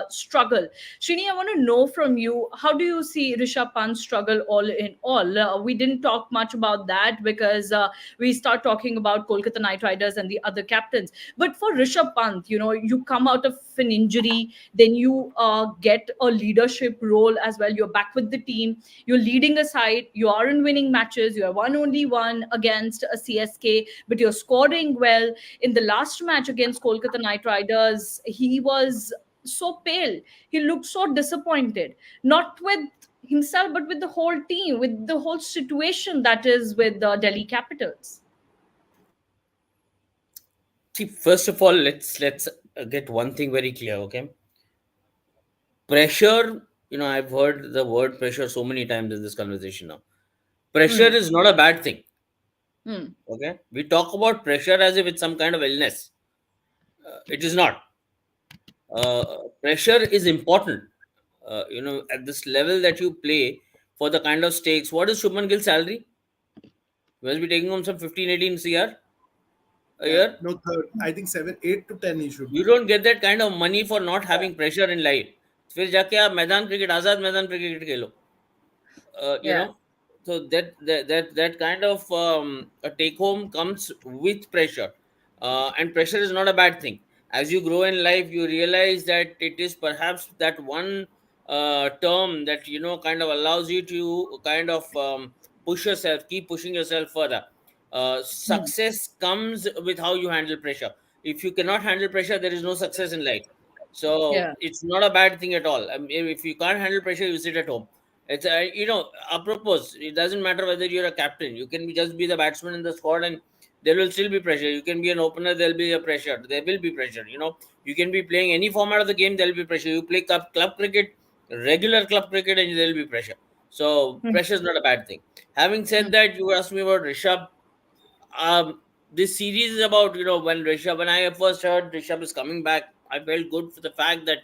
struggle. Srini, I want to know from you, how do you see Rishabh Pant struggle all in all? We didn't talk much about that because we start talking about Kolkata Knight Riders and the other captains. But for Rishabh Pant, you come out of an injury, then you get a leadership role as well. You're back with the team, you're leading a side, you are in winning matches, you are one only one against a CSK, but you're scoring well. In the last match against Kolkata Knight Riders, he was so pale. He looked so disappointed, not with himself, but with the whole team, with the whole situation that is with the Delhi Capitals. See, first of all, let's get one thing very clear, okay? Pressure, I've heard the word pressure so many times in this conversation now. Pressure Hmm. is not a bad thing, Hmm. okay? We talk about pressure as if it's some kind of illness. It is not. Pressure is important. At this level that you play for the kind of stakes. What is Shubman Gill's salary? He must be taking home some 15, 18 CR a Yeah, year. no third. I think 7, 8 to 10 he should You be. don't get that kind of money for not having pressure in life. फिर जाके आप मैदान cricket Azad Maidan पर cricket Khelo. You Yeah. know, so that kind of a take home comes with pressure, and pressure is not a bad thing. As you grow in life, you realize that it is perhaps that one term that kind of allows you to kind of push yourself, keep pushing yourself further. Hmm. Success comes with how you handle pressure. If you cannot handle pressure, there is no success in life. So Yeah. it's not a bad thing at all. I mean, if you can't handle pressure, you sit at home. It's apropos. It doesn't matter whether you're a captain. You can just be the batsman in the squad, and there will still be pressure. You can be an opener. There'll be a pressure. There will be pressure. You can be playing any format of the game. There'll be pressure. You play club cricket, regular club cricket, and there'll be pressure. So Hmm. pressure is not a bad thing. Having Hmm. said that, you asked me about Rishabh. This series is about when I first heard Rishabh is coming back, I felt good for the fact that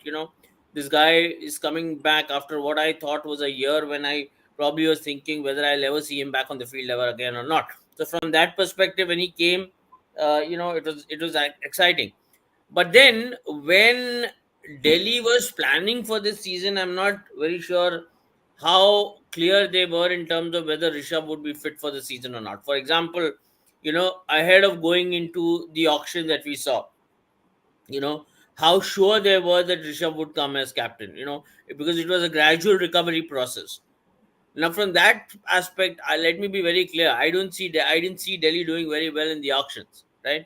this guy is coming back after what I thought was a year, when I probably was thinking whether I'll ever see him back on the field ever again or not. So from that perspective, when he came, it was exciting. But then when Delhi was planning for this season, I'm not very sure how clear they were in terms of whether Rishabh would be fit for the season or not. For example, ahead of going into the auction that we saw, you know, how sure they were that Rishabh would come as captain, because it was a gradual recovery process. Now, from that aspect, let me be very clear. I didn't see Delhi doing very well in the auctions, right?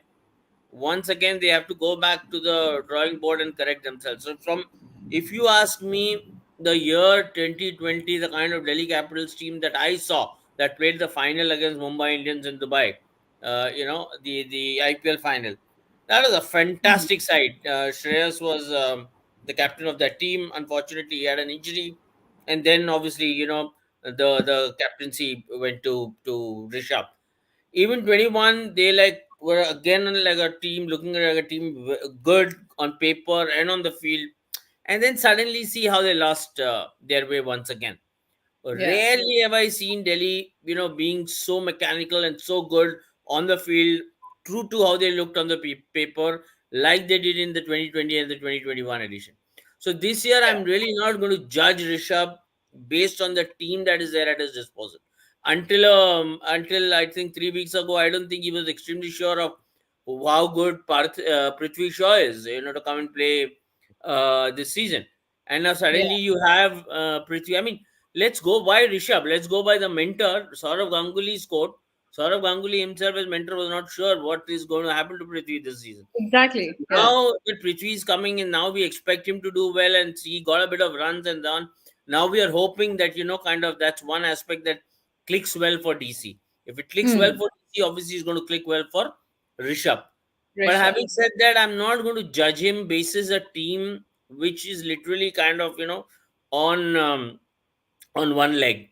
Once again they have to go back to the drawing board and correct themselves. So from if you ask me, the year 2020, the kind of Delhi Capitals team that I saw that played the final against Mumbai Indians in Dubai, the IPL final, that was a Hmm. fantastic side. Shreyas was the captain of that team. Unfortunately, he had an injury, and then obviously the captaincy went to Rishabh. Even 21, they were again like a team, looking like a team good on paper and on the field, and then suddenly see how they lost their way once again. Yeah. Rarely have I seen Delhi, being so mechanical and so good on the field, true to how they looked on the paper, like they did in the 2020 and the 2021 edition. So this year, I'm really not going to judge Rishabh based on the team that is there at his disposal. Until I think 3 weeks ago, I don't think he was extremely sure of how good Prithvi Shaw is, to come and play this season. And now Yeah. suddenly you have Prithvi. I mean, let's go by Rishabh. Let's go by the mentor, Saurav Ganguly's quote. Saurav Ganguly himself as mentor was not sure what is going to happen to Prithvi this season. Exactly. Yeah. Now that Prithvi is coming in, now we expect him to do well, and he got a bit of runs and done. Now we are hoping that kind of that's one aspect that clicks well for DC. If it clicks well Hmm. for DC, obviously it's going to click well for Rishabh. But Rishabh. having said that, I'm not going to judge him basis a team which is literally kind of on on one leg.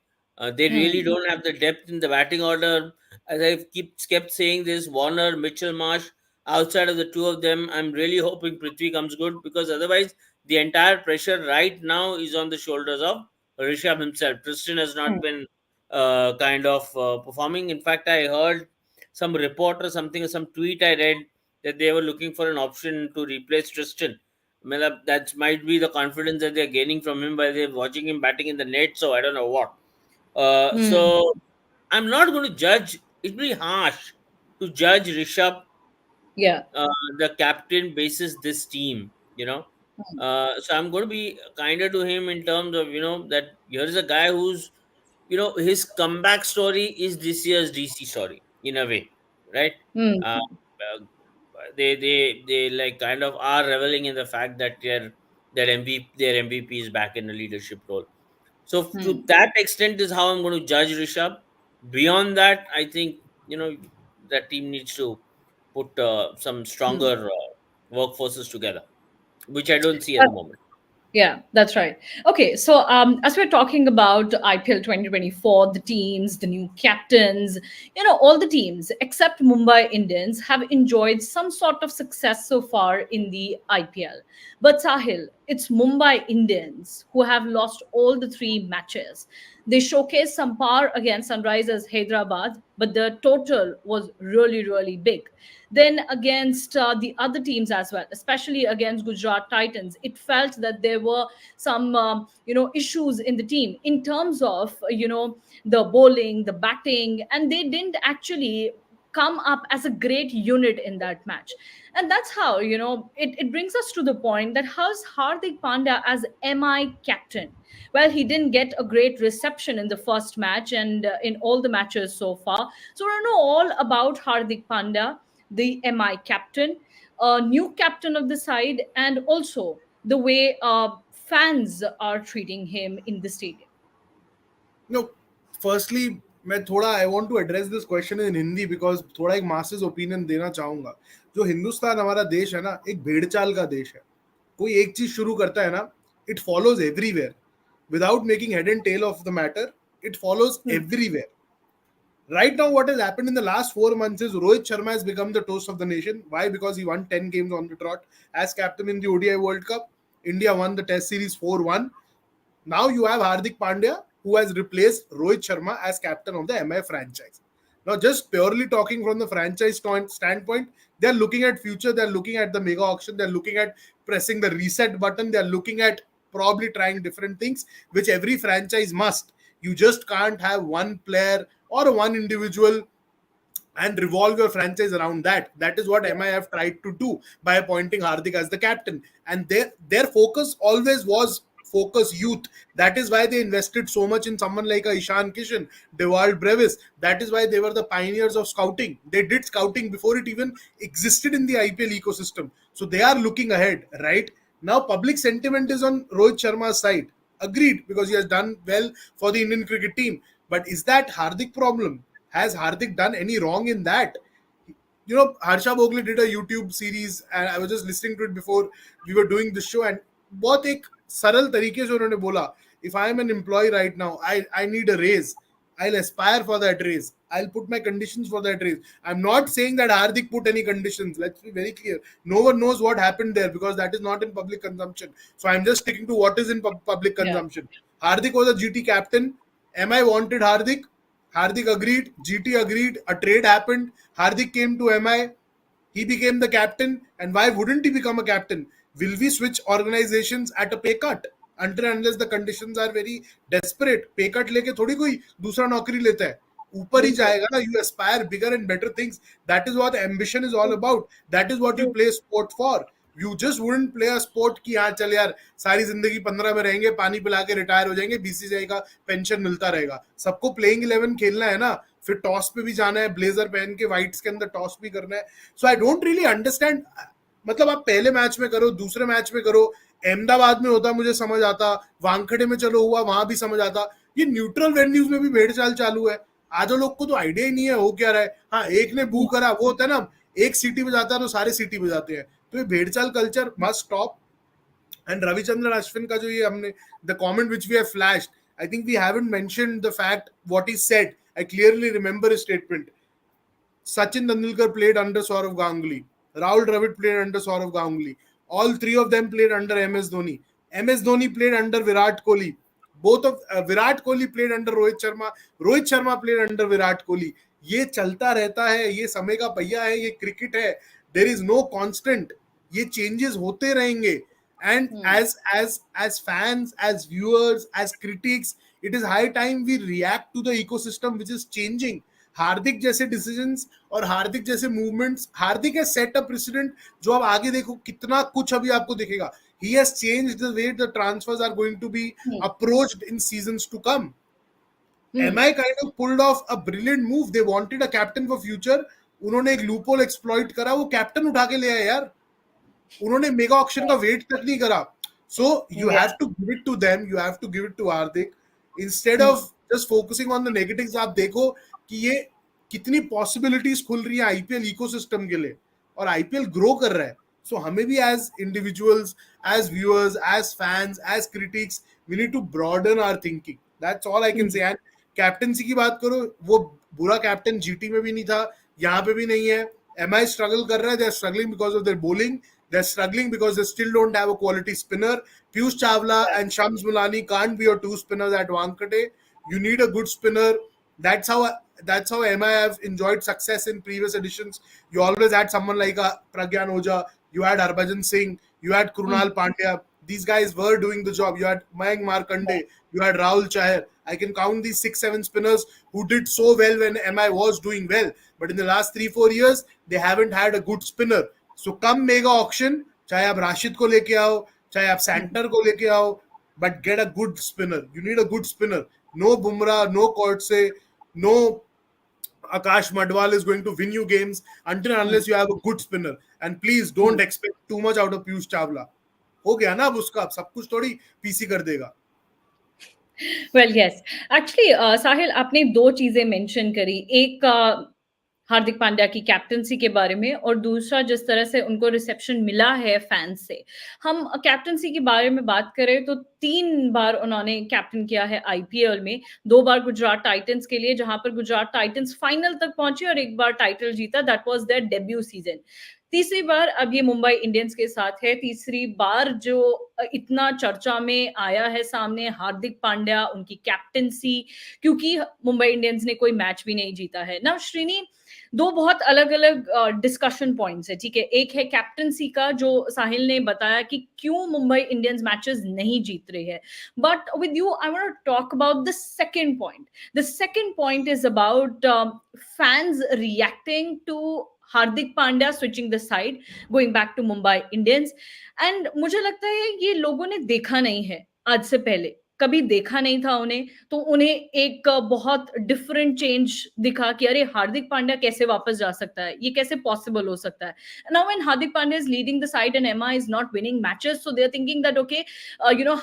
They really Hmm. don't have the depth in the batting order. As I kept saying this, Warner, Mitchell Marsh, outside of the two of them, I'm really hoping Prithvi comes good, because otherwise the entire pressure right now is on the shoulders of Rishabh himself. Tristan has not been kind of performing. In fact, I heard some report or something, or some tweet I read, that they were looking for an option to replace Tristan. Matlab, that might be the confidence that they're gaining from him by they're watching him batting in the net. So I don't know what. Hmm. So I'm not going to judge. It'd be harsh to judge Rishabh, Yeah. uh, the captain, basis this team. So I'm going to be kinder to him in terms of, that here is a guy who's, his comeback story is this year's DC story in a way, right? Hmm. Uh, uh, they like kind of are reveling in the fact that their MVP is back in a leadership role. So to Hmm. that extent is how I'm going to judge Rishabh. Beyond that, I think that team needs to put some stronger workforces together, which I don't see at the moment. Yeah, that's right. Okay, so as we're talking about IPL 2024, the teams, the new captains, all the teams except Mumbai Indians have enjoyed some sort of success so far in the IPL. But Sahil, it's Mumbai Indians who have lost all the three matches. They showcased some power against Sunrisers Hyderabad, but the total was really, really big. Then against the other teams as well, especially against Gujarat Titans, it felt that there were some issues in the team in terms of the bowling, the batting, and they didn't actually come up as a great unit in that match. And that's how it brings us to the point that how's Hardik Pandya as MI captain? Well, he didn't get a great reception in the first match and in all the matches so far. So we know all about Hardik Pandya, the MI captain, a new captain of the side, and also the way fans are treating him in the stadium. No, firstly, मैं थोड़ा I want to address this question in Hindi because थोड़ा एक masses opinion देना चाहूंगा. जो हिंदुस्तान हमारा देश है ना, एक भेड़चाल का देश है. कोई एक चीज शुरू करता है ना, it follows everywhere without making head and tail of the matter. It follows everywhere. Right now, what has happened in the last 4 months is Rohit Sharma has become the toast of the nation. Why? Because he won 10 games on the trot as captain in the ODI World Cup. India won the Test Series 4-1. Now you have Hardik Pandya, who has replaced Rohit Sharma as captain of the MI franchise. Now, just purely talking from the franchise standpoint, they're looking at future, they're looking at the mega auction, they're looking at pressing the reset button, they're looking at probably trying different things, which every franchise must. You just can't have one player or one individual and revolve your franchise around that. That is what MI have tried to do by appointing Hardik as the captain. And their focus always was focus youth. That is why they invested so much in someone like a Ishan Kishan, Dewald Brevis. That is why they were the pioneers of scouting. They did scouting before it even existed in the IPL ecosystem. So they are looking ahead, right? Now public sentiment is on Rohit Sharma's side. Agreed, because he has done well for the Indian cricket team. But is that Hardik problem? Has Hardik done any wrong in that? Harsha Bhogle did a YouTube series and I was just listening to it before we were doing the show, and बहुत एक सरल तरीके से उन्होंने बोला, if I am an employee right now, I need a raise. I'll aspire for that raise. I'll put my conditions for that raise. I'm not saying that Hardik put any conditions. Let's be very clear. No one knows what happened there because that is not in public consumption. So I'm just sticking to what is in public consumption. Yeah. Hardik was a GT captain. MI wanted Hardik. Hardik agreed. GT agreed. A trade happened. Hardik came to MI. He became the captain. And why wouldn't he become a captain? Will we switch organizations at a pay cut? Until unless the conditions are very desperate. Pay cut लेके थोड़ी कोई दूसरा नौकरी लेता है. ऊपर ही जाएगा ना. You aspire bigger and better things. That is what ambition is all about. That is what you play sport for. You just wouldn't play a sport कि हाँ चल यार सारी जिंदगी 15 में रहेंगे, पानी पिला के रिटायर हो जाएंगे, बीसीसीआई का पेंशन मिलता रहेगा. सबको प्लेइंग 11 खेलना है ना, फिर टॉस पे भी जाना है, ब्लेजर पहन के व्हाइट्स के अंदर टॉस भी करना है. सो आई डोंट रियली अंडरस्टैंड. मतलब आप पहले मैच में करो, दूसरे मैच में करो, अहमदाबाद में होता मुझे समझ आता, वानखेड़े में चलो हुआ वहां भी समझ आता. ये न्यूट्रल वेन्यूज में भी भेड़चाल चालू है. आधे लोग को तो आइडिया ही नहीं है हो क्या रहा है. हाँ, एक ने बू करा, वो होता है ना, एक सीटी बजाता है तो सारे सीटी बजाते हैं. तो ये भेड़चाल culture must stop. And Ravichandran Ashwin का जो ये हमने the comment which we have flashed, I think we haven't mentioned the fact what he said. I clearly remember his statement. Sachin Tendulkar played under Saurav Ganguly. Rahul Dravid played under Saurav Ganguly. All three of them played under MS Dhoni. MS Dhoni played under Virat Kohli. Both of Virat Kohli played under Rohit Sharma. Rohit Sharma played under Virat Kohli. ये चलता रहता है, ये समय का पहिया है, ये क्रिकेट है. There is no constant. ये changes होते रहेंगे. And as fans, as viewers, as critics, it is high time we react to the ecosystem which is changing. हार्दिक जैसे डिसीजंस और हार्दिक जैसे मूवमेंट्स, हार्दिक है सेट अ प्रेसिडेंट जो आप आगे देखो कितना कुछ अभी आपको दिखेगा. He has changed the way the transfers are going to be approached in seasons to come. MI kind of pulled off a brilliant move. They wanted a captain for future. उन्होंने एक loophole exploit करा, वो captain उठा के ले आए यार. उन्होंने मेगा ऑक्शन का वेट तक नहीं करा. So you have to give it to them. You have to give it to Hardik instead of just focusing on the negatives. आप देखो कि ये कितनी पॉसिबिलिटीज खुल रही है आईपीएल इकोसिस्टम के लिए और आईपीएल ग्रो कर रहा है. सो हमें भी as individuals, as viewers, as fans, as critics, we need to broaden our thinking. That's all I can say. And captaincy की बात करो, वो बुरा कैप्टन जीटी में भी नहीं था, यहाँ पे भी नहीं है. एमआई स्ट्रगल कर रहा है. They are struggling because of their bowling. They're struggling because they still don't have a quality spinner. Piyush Chawla and Shams Mulani can't be your two spinners at Wankhede. You need a good spinner. That's how MI have enjoyed success in previous editions. You always had someone like Pragyan Oja. You had Harbhajan Singh. You had Krunal Pandya. These guys were doing the job. You had Mayank Markande. You had Rahul Chahar. I can count these 6-7 spinners who did so well when MI was doing well. But in the last 3-4 years, they haven't had a good spinner. So come mega auction, चाहे आप राशिद को लेके आओ, चाहे आप centre को लेके आओ, but get a good spinner. You need a good spinner. No Bumrah, no Kortse, no Akash Madwal is going to win you games unless you have a good spinner. And please don't expect too much out of Piyush Chawla. हो गया ना अब उसका, सब कुछ थोड़ी PC कर देगा. Well, yes. Actually, Sahil, आपने दो चीजें मेंशन करी. एक हार्दिक पांड्या की कैप्टनसी के बारे में और दूसरा जिस तरह से उनको रिसेप्शन मिला है फैंस से. हम कैप्टनसी के बारे में बात करें तो 3 बार उन्होंने कैप्टन किया है आईपीएल में. 2 बार गुजरात टाइटंस के लिए जहां पर गुजरात टाइटंस फाइनल तक पहुंचे और 1 बार टाइटल जीता. That was their debut season. तीसरी बार अब ये मुंबई इंडियंस के साथ है. तीसरी बार जो इतना चर्चा में आया है सामने हार्दिक पांड्या, उनकी कैप्टनसी, क्योंकि मुंबई इंडियंस ने कोई मैच भी नहीं जीता है ना. श्रीनी, 2 बहुत अलग-अलग डिस्कशन पॉइंट्स है, ठीक है. एक है कैप्टनसी का जो साहिल ने बताया कि क्यों मुंबई इंडियंस मैचेस नहीं जीत रहे हैं. But with you I want to talk about the second point. The second point is about fans reacting to Hardik Pandya switching the side, going back to Mumbai Indians. And मुझे लगता है ये लोगों ने देखा नहीं है आज से पहले, कभी देखा नहीं था उन्हें, तो उन्हें एक बहुत डिफरेंट चेंज दिखा कि अरे हार्दिक पांड्या कैसे वापस जा सकता है, ये कैसे पॉसिबल हो सकता है. Now when Hardik Pandya is leading the side and MI is not winning matches, so they are thinking that okay,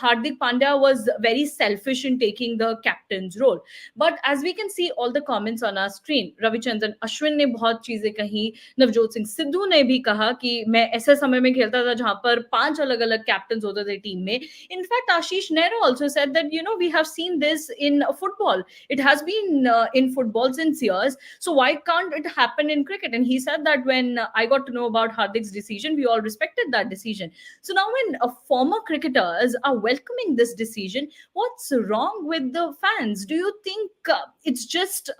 Hardik Pandya was very selfish in taking the captain's role. But as we can see all the comments on our screen, Ravichandran Ashwin ने बहुत चीजें कही, नवजोत सिंह सिद्धू ने भी कहा कि मैं ऐसे समय में खेलता था जहां पर 5 अलग अलग कैप्टन होते थे टीम में. In fact Ashish Nehra also said that we have seen this in football. It has been in football since years, so why can't it happen in cricket? And he said that when I got to know about Hardik's decision, we all respected that decision. So now when former cricketers are welcoming this decision, what's wrong with the fans? Do you think it's just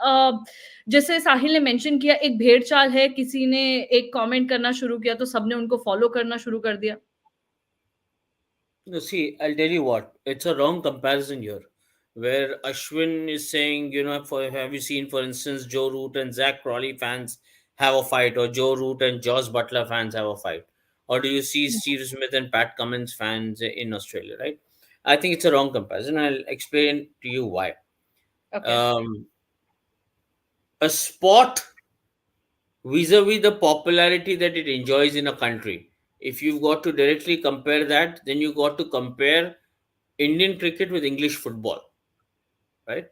जैसे साहिल ने mention किया, एक भेड़ चाल है, किसी ने एक कमेंट करना शुरू किया तो सबने उनको फॉलो करना शुरू कर दिया? No, see, I'll tell you what, it's a wrong comparison here. Where Ashwin is saying, have you seen, for instance, Joe Root and Zach Crawley fans have a fight, or Joe Root and Josh Butler fans have a fight? Or do you see Steve Smith and Pat Cummins fans in Australia, right? I think it's a wrong comparison. I'll explain to you why. Okay. A sport vis-a-vis the popularity that it enjoys in a country, if you've got to directly compare that, then you got to compare Indian cricket with English football, right?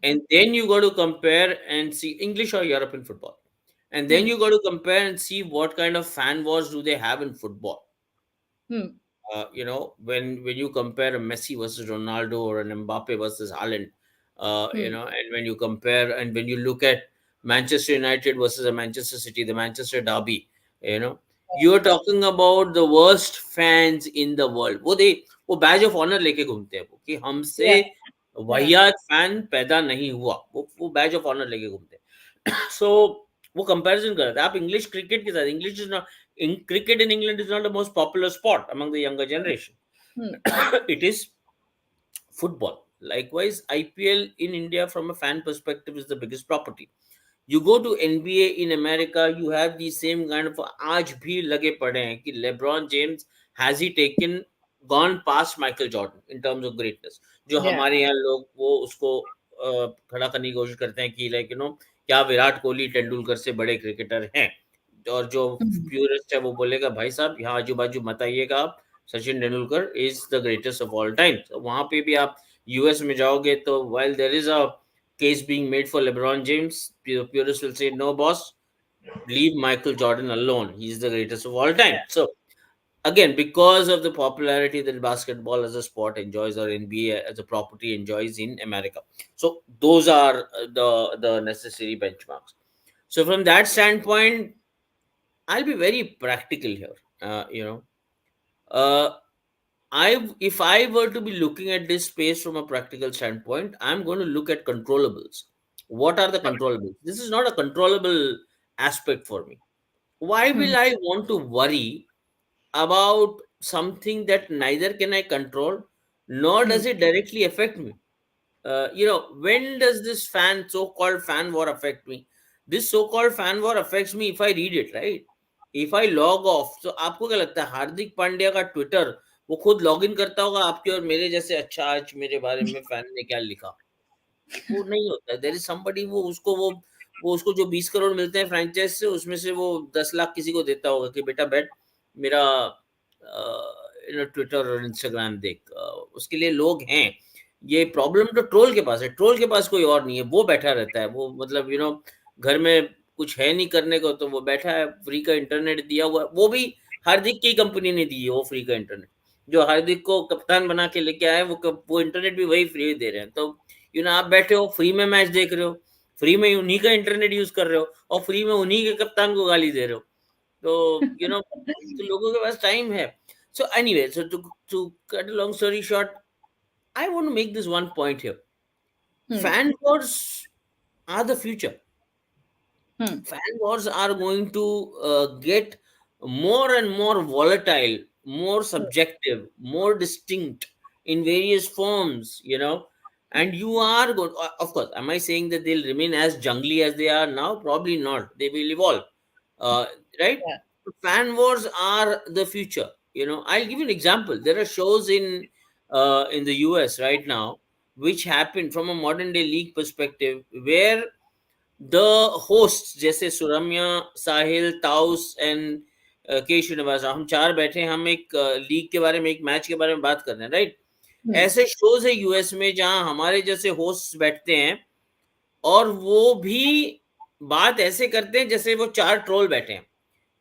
And then you got to compare and see English or European football. And then you got to compare and see what kind of fan wars do they have in football. When you compare a Messi versus Ronaldo or an Mbappe versus Haaland, and when you compare and when you look at Manchester United versus a Manchester City, the Manchester derby, you know. You're talking about the worst fans in the world. वो Baij of honour लेके घूमते हैं वो, कि हमसे Yeah. वाहियात fan पैदा नहीं हुआ, वो बैज ऑफ ऑनर लेके घूमते हैं. सो वो कंपैरिजन कर रहे थे आप इंग्लिश क्रिकेट के साथ. English is not, cricket in England is not the most popular sport among the younger generation. It is football. Likewise, IPL in India from a fan perspective is the biggest property. You go to NBA in America, you have the same kind of आज भी लगे पड़े हैं कि LeBron James has he taken gone past Michael Jordan in terms of greatness. जो Yeah. हमारे यहाँ लोग वो उसको खड़ा करने की कोशिश करते हैं कि लाइक क्या विराट कोहली तेंदुलकर से बड़े क्रिकेटर हैं, और जो प्यूरिस्ट है वो बोलेगा भाई साहब यहाँ आजू बाजू मत आइएगा आप, Sachin Tendulkar is the greatest of all time. वहां पे भी आप यूएस में जाओगे तो while there is a case being made for LeBron James, purists will say, no, boss, leave Michael Jordan alone. He's the greatest of all time. So, again, because of the popularity that basketball as a sport enjoys, or NBA as a property enjoys in America. So, those are the necessary benchmarks. So, from that standpoint, I'll be very practical here. Uh, if I were to be looking at this space from a practical standpoint, I'm going to look at controllables. What are the controllables? This is not a controllable aspect for me. Why will I want to worry about something that neither can I control, nor does it directly affect me? When does this so-called fan war affect me? This so-called fan war affects me if I read it, right? If I log off. So आपको क्या लगता है हार्दिक पांड्या का Twitter वो खुद log in करता होगा आपके और मेरे जैसे, अच्छा आज मेरे बारे में फैन ने क्या लिखा? वो नहीं होता है. देयर इज समबडी, वो उसको जो 20 करोड़ मिलते हैं फ्रेंचाइज से, उसमें से वो 10 लाख किसी को देता होगा कि बेटा बैठ मेरा ट्विटर और इंस्टाग्राम देख. उसके लिए लोग हैं. ये प्रॉब्लम तो ट्रोल के पास है. ट्रोल के पास कोई और नहीं है. वो बैठा रहता है, वो मतलब घर में कुछ है नहीं करने को, तो वो बैठा है. फ्री का इंटरनेट दिया हुआ, वो भी हार्दिक की कंपनी ने दी है वो फ्री का इंटरनेट. जो हार्दिक को कप्तान बना के लेके आए वो इंटरनेट भी वही फ्री दे रहे हैं. तो आप बैठे हो फ्री में मैच देख रहे हो, फ्री में उन्हीं का इंटरनेट यूज कर रहे हो, और फ्री में उन्हीं के कप्तान को गाली दे रहे हो. तो तो लोगों के पास टाइम है. So anyway, so to cut a long story short, I want to make this one point here. Fan wars are the future. Fan wars are going to get more and more volatile, more subjective, more distinct in various forms, and you are going, of course, am I saying that they'll remain as jungly as they are now? Probably not. They will evolve, right? Yeah. Fan wars are the future. I'll give you an example. There are shows in the US right now which happen from a modern day league perspective, where the hosts जैसे सुरम्या, साहिल, taus and के श्रीनिवास, हम चार बैठे, हम एक league के बारे में, एक मैच के बारे में बात कर रहे हैं, राइट? ऐसे शोज है यूएस में जहां हमारे जैसे होस्ट बैठते हैं और वो भी बात ऐसे करते हैं जैसे वो चार ट्रोल बैठे हैं.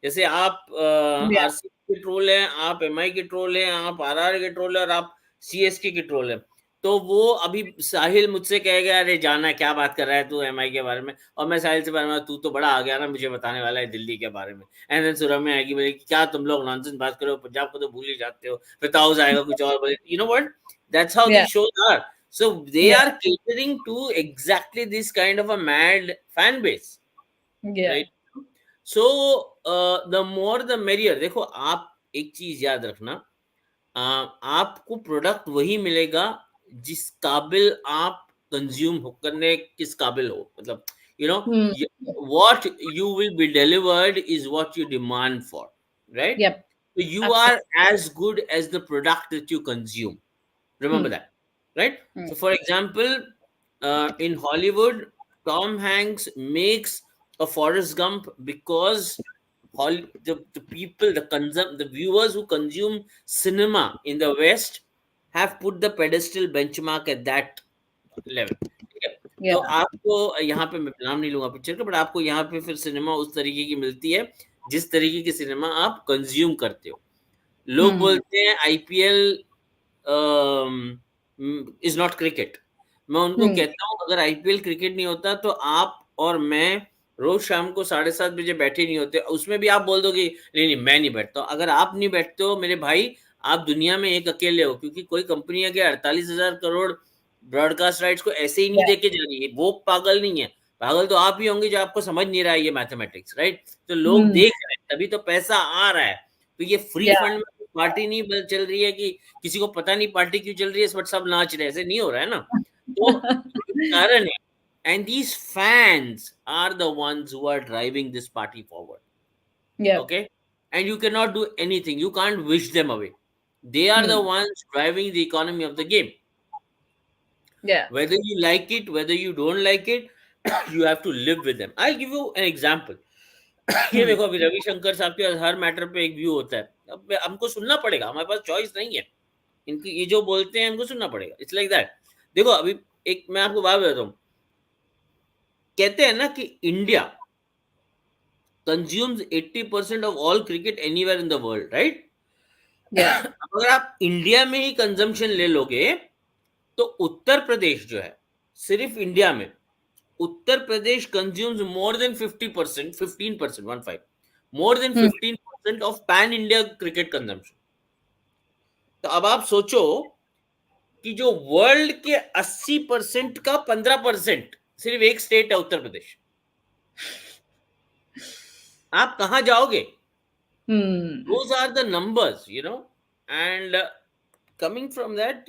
जैसे आप आरसीबी के ट्रोल हैं, आप एमआई के ट्रोल हैं, आप आरआर के ट्रोल हैं, और आप सीएसके के ट्रोल हैं. तो वो अभी साहिल मुझसे कहेगा अरे जाना क्या बात कर रहा है तू एमआई के बारे में, और मैं साहिल से बारे में, तू तो बड़ा आ गया ना, मुझे बताने वाला है दिल्ली के बारे में. एंड देन सुरम्या आएगी, बोले क्या तुम लोग नॉनसेंस बात करो, पंजाब को तो भूल ही जाते हो. फिर ताउस आएगा कुछ और बोले, you know what, that's how these shows are. So they are catering to exactly this kind of a mad fan base, right? So the more the merrier. देखो, आप एक चीज याद रखना, आपको प्रोडक्ट वही मिलेगा जिस काबिल आप कंज्यूम करने किस काबिल हो. मतलब what you will be delivered is what you demand for, right? Yep. So you are as good as the product that you consume. Remember that, right? So for example, in Hollywood, Tom Hanks makes a Forrest Gump because the people, the viewers who consume cinema in the West have put the pedestal benchmark at that level. तो आपको यहाँ पे, मैं नाम नहीं लूंगा picture का, but आपको यहाँ पे फिर सिनेमा उस तरीके की मिलती है जिस तरीके की सिनेमा आप कंज्यूम करते हो. लोग बोलते हैं आईपीएल इज नॉट क्रिकेट. मैं उनको कहता हूँ अगर आईपीएल क्रिकेट नहीं होता तो आप और मैं रोज शाम को 7:30 बजे बैठे नहीं होते, उसमें भी आप बोल दो कि नहीं नहीं मैं नहीं बैठता हूँ। अगर आप नहीं बैठते हो मेरे भाई, आप दुनिया में एक अकेले हो, क्योंकि कोई कंपनी के 48,000 करोड़ ब्रॉडकास्ट राइट्स को ऐसे ही नहीं Yeah. देके जा रही है। वो पागल नहीं है, पागल तो आप ही होंगे जो आपको समझ नहीं रहा है ये मैथमेटिक्स, राइट? तो लोग Hmm. देख रहे हैं, तभी तो पैसा आ रहा है। तो ये फ्री Yeah. फंड में पार्टी नहीं चल रही है कि किसी को पता नहीं पार्टी क्यों चल रही है, बट सब नाच रहे हैं, ऐसे नहीं हो रहा है ना। तो कारण है, and these fans are the ones who are driving this party forward. Yeah. Okay, and you cannot do anything, you can't wish them away. They are the ones driving the economy of the game. Yeah. Whether you like it, whether you don't like it, you have to live with them. I'll give you an example. ये देखो, अभी रविशंकर साहब के हर matter पे एक view होता है, अब हमको सुनना पड़ेगा, हमारे पास चॉइस नहीं है, इनकी ये जो बोलते हैं हमको सुनना पड़ेगा। It's like that. देखो अभी एक मैं आपको बात बताता हूँ, कहते हैं ना कि India consumes 80% of all cricket anywhere in the world, right? Yeah. अगर आप इंडिया में ही कंजम्पशन ले लोगे तो उत्तर प्रदेश जो है, सिर्फ इंडिया में Uttar Pradesh consumes more than 50%, 15%, 15 more than 15% of pan India cricket consumption. तो अब आप सोचो कि जो वर्ल्ड के 80% का 15% सिर्फ एक स्टेट है, उत्तर प्रदेश। आप कहां जाओगे? Those are the numbers, and coming from that,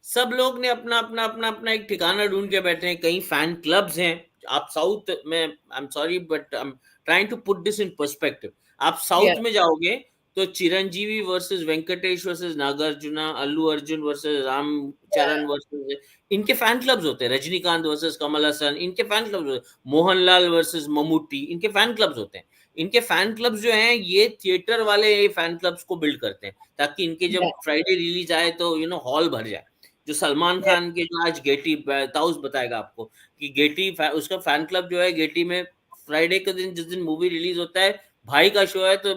सब लोग ने अपना अपना अपना अपना एक ठिकाना ढूंढ के बैठे हैं। कहीं फैन क्लब्स हैं। आप साउथ में, I am sorry but I am trying to put this in perspective, आप साउथ में जाओगे तो Chiranjeevi versus Venkatesh versus Nagarjuna, Allu Arjun versus Ramcharan versus, इनके फैन क्लब्स होते हैं। रजनीकांत वर्सेस कमल हसन, इनके फैन क्लब्स होते हैं। मोहनलाल वर्सेस ममूटी, इनके फैन क्लब्स होते हैं। इनके फैन क्लब्स जो हैं ये थिएटर वाले ये फैन क्लब्स को बिल्ड करते हैं ताकि इनके जब फ्राइडे रिलीज आए तो हॉल भर जाए। जो सलमान खान के जो आज गेटी ताउस बताएगा आपको कि गेटी उसका फैन क्लब जो है गेटी में, फ्राइडे के दिन जिस दिन मूवी रिलीज होता है, भाई का शो है तो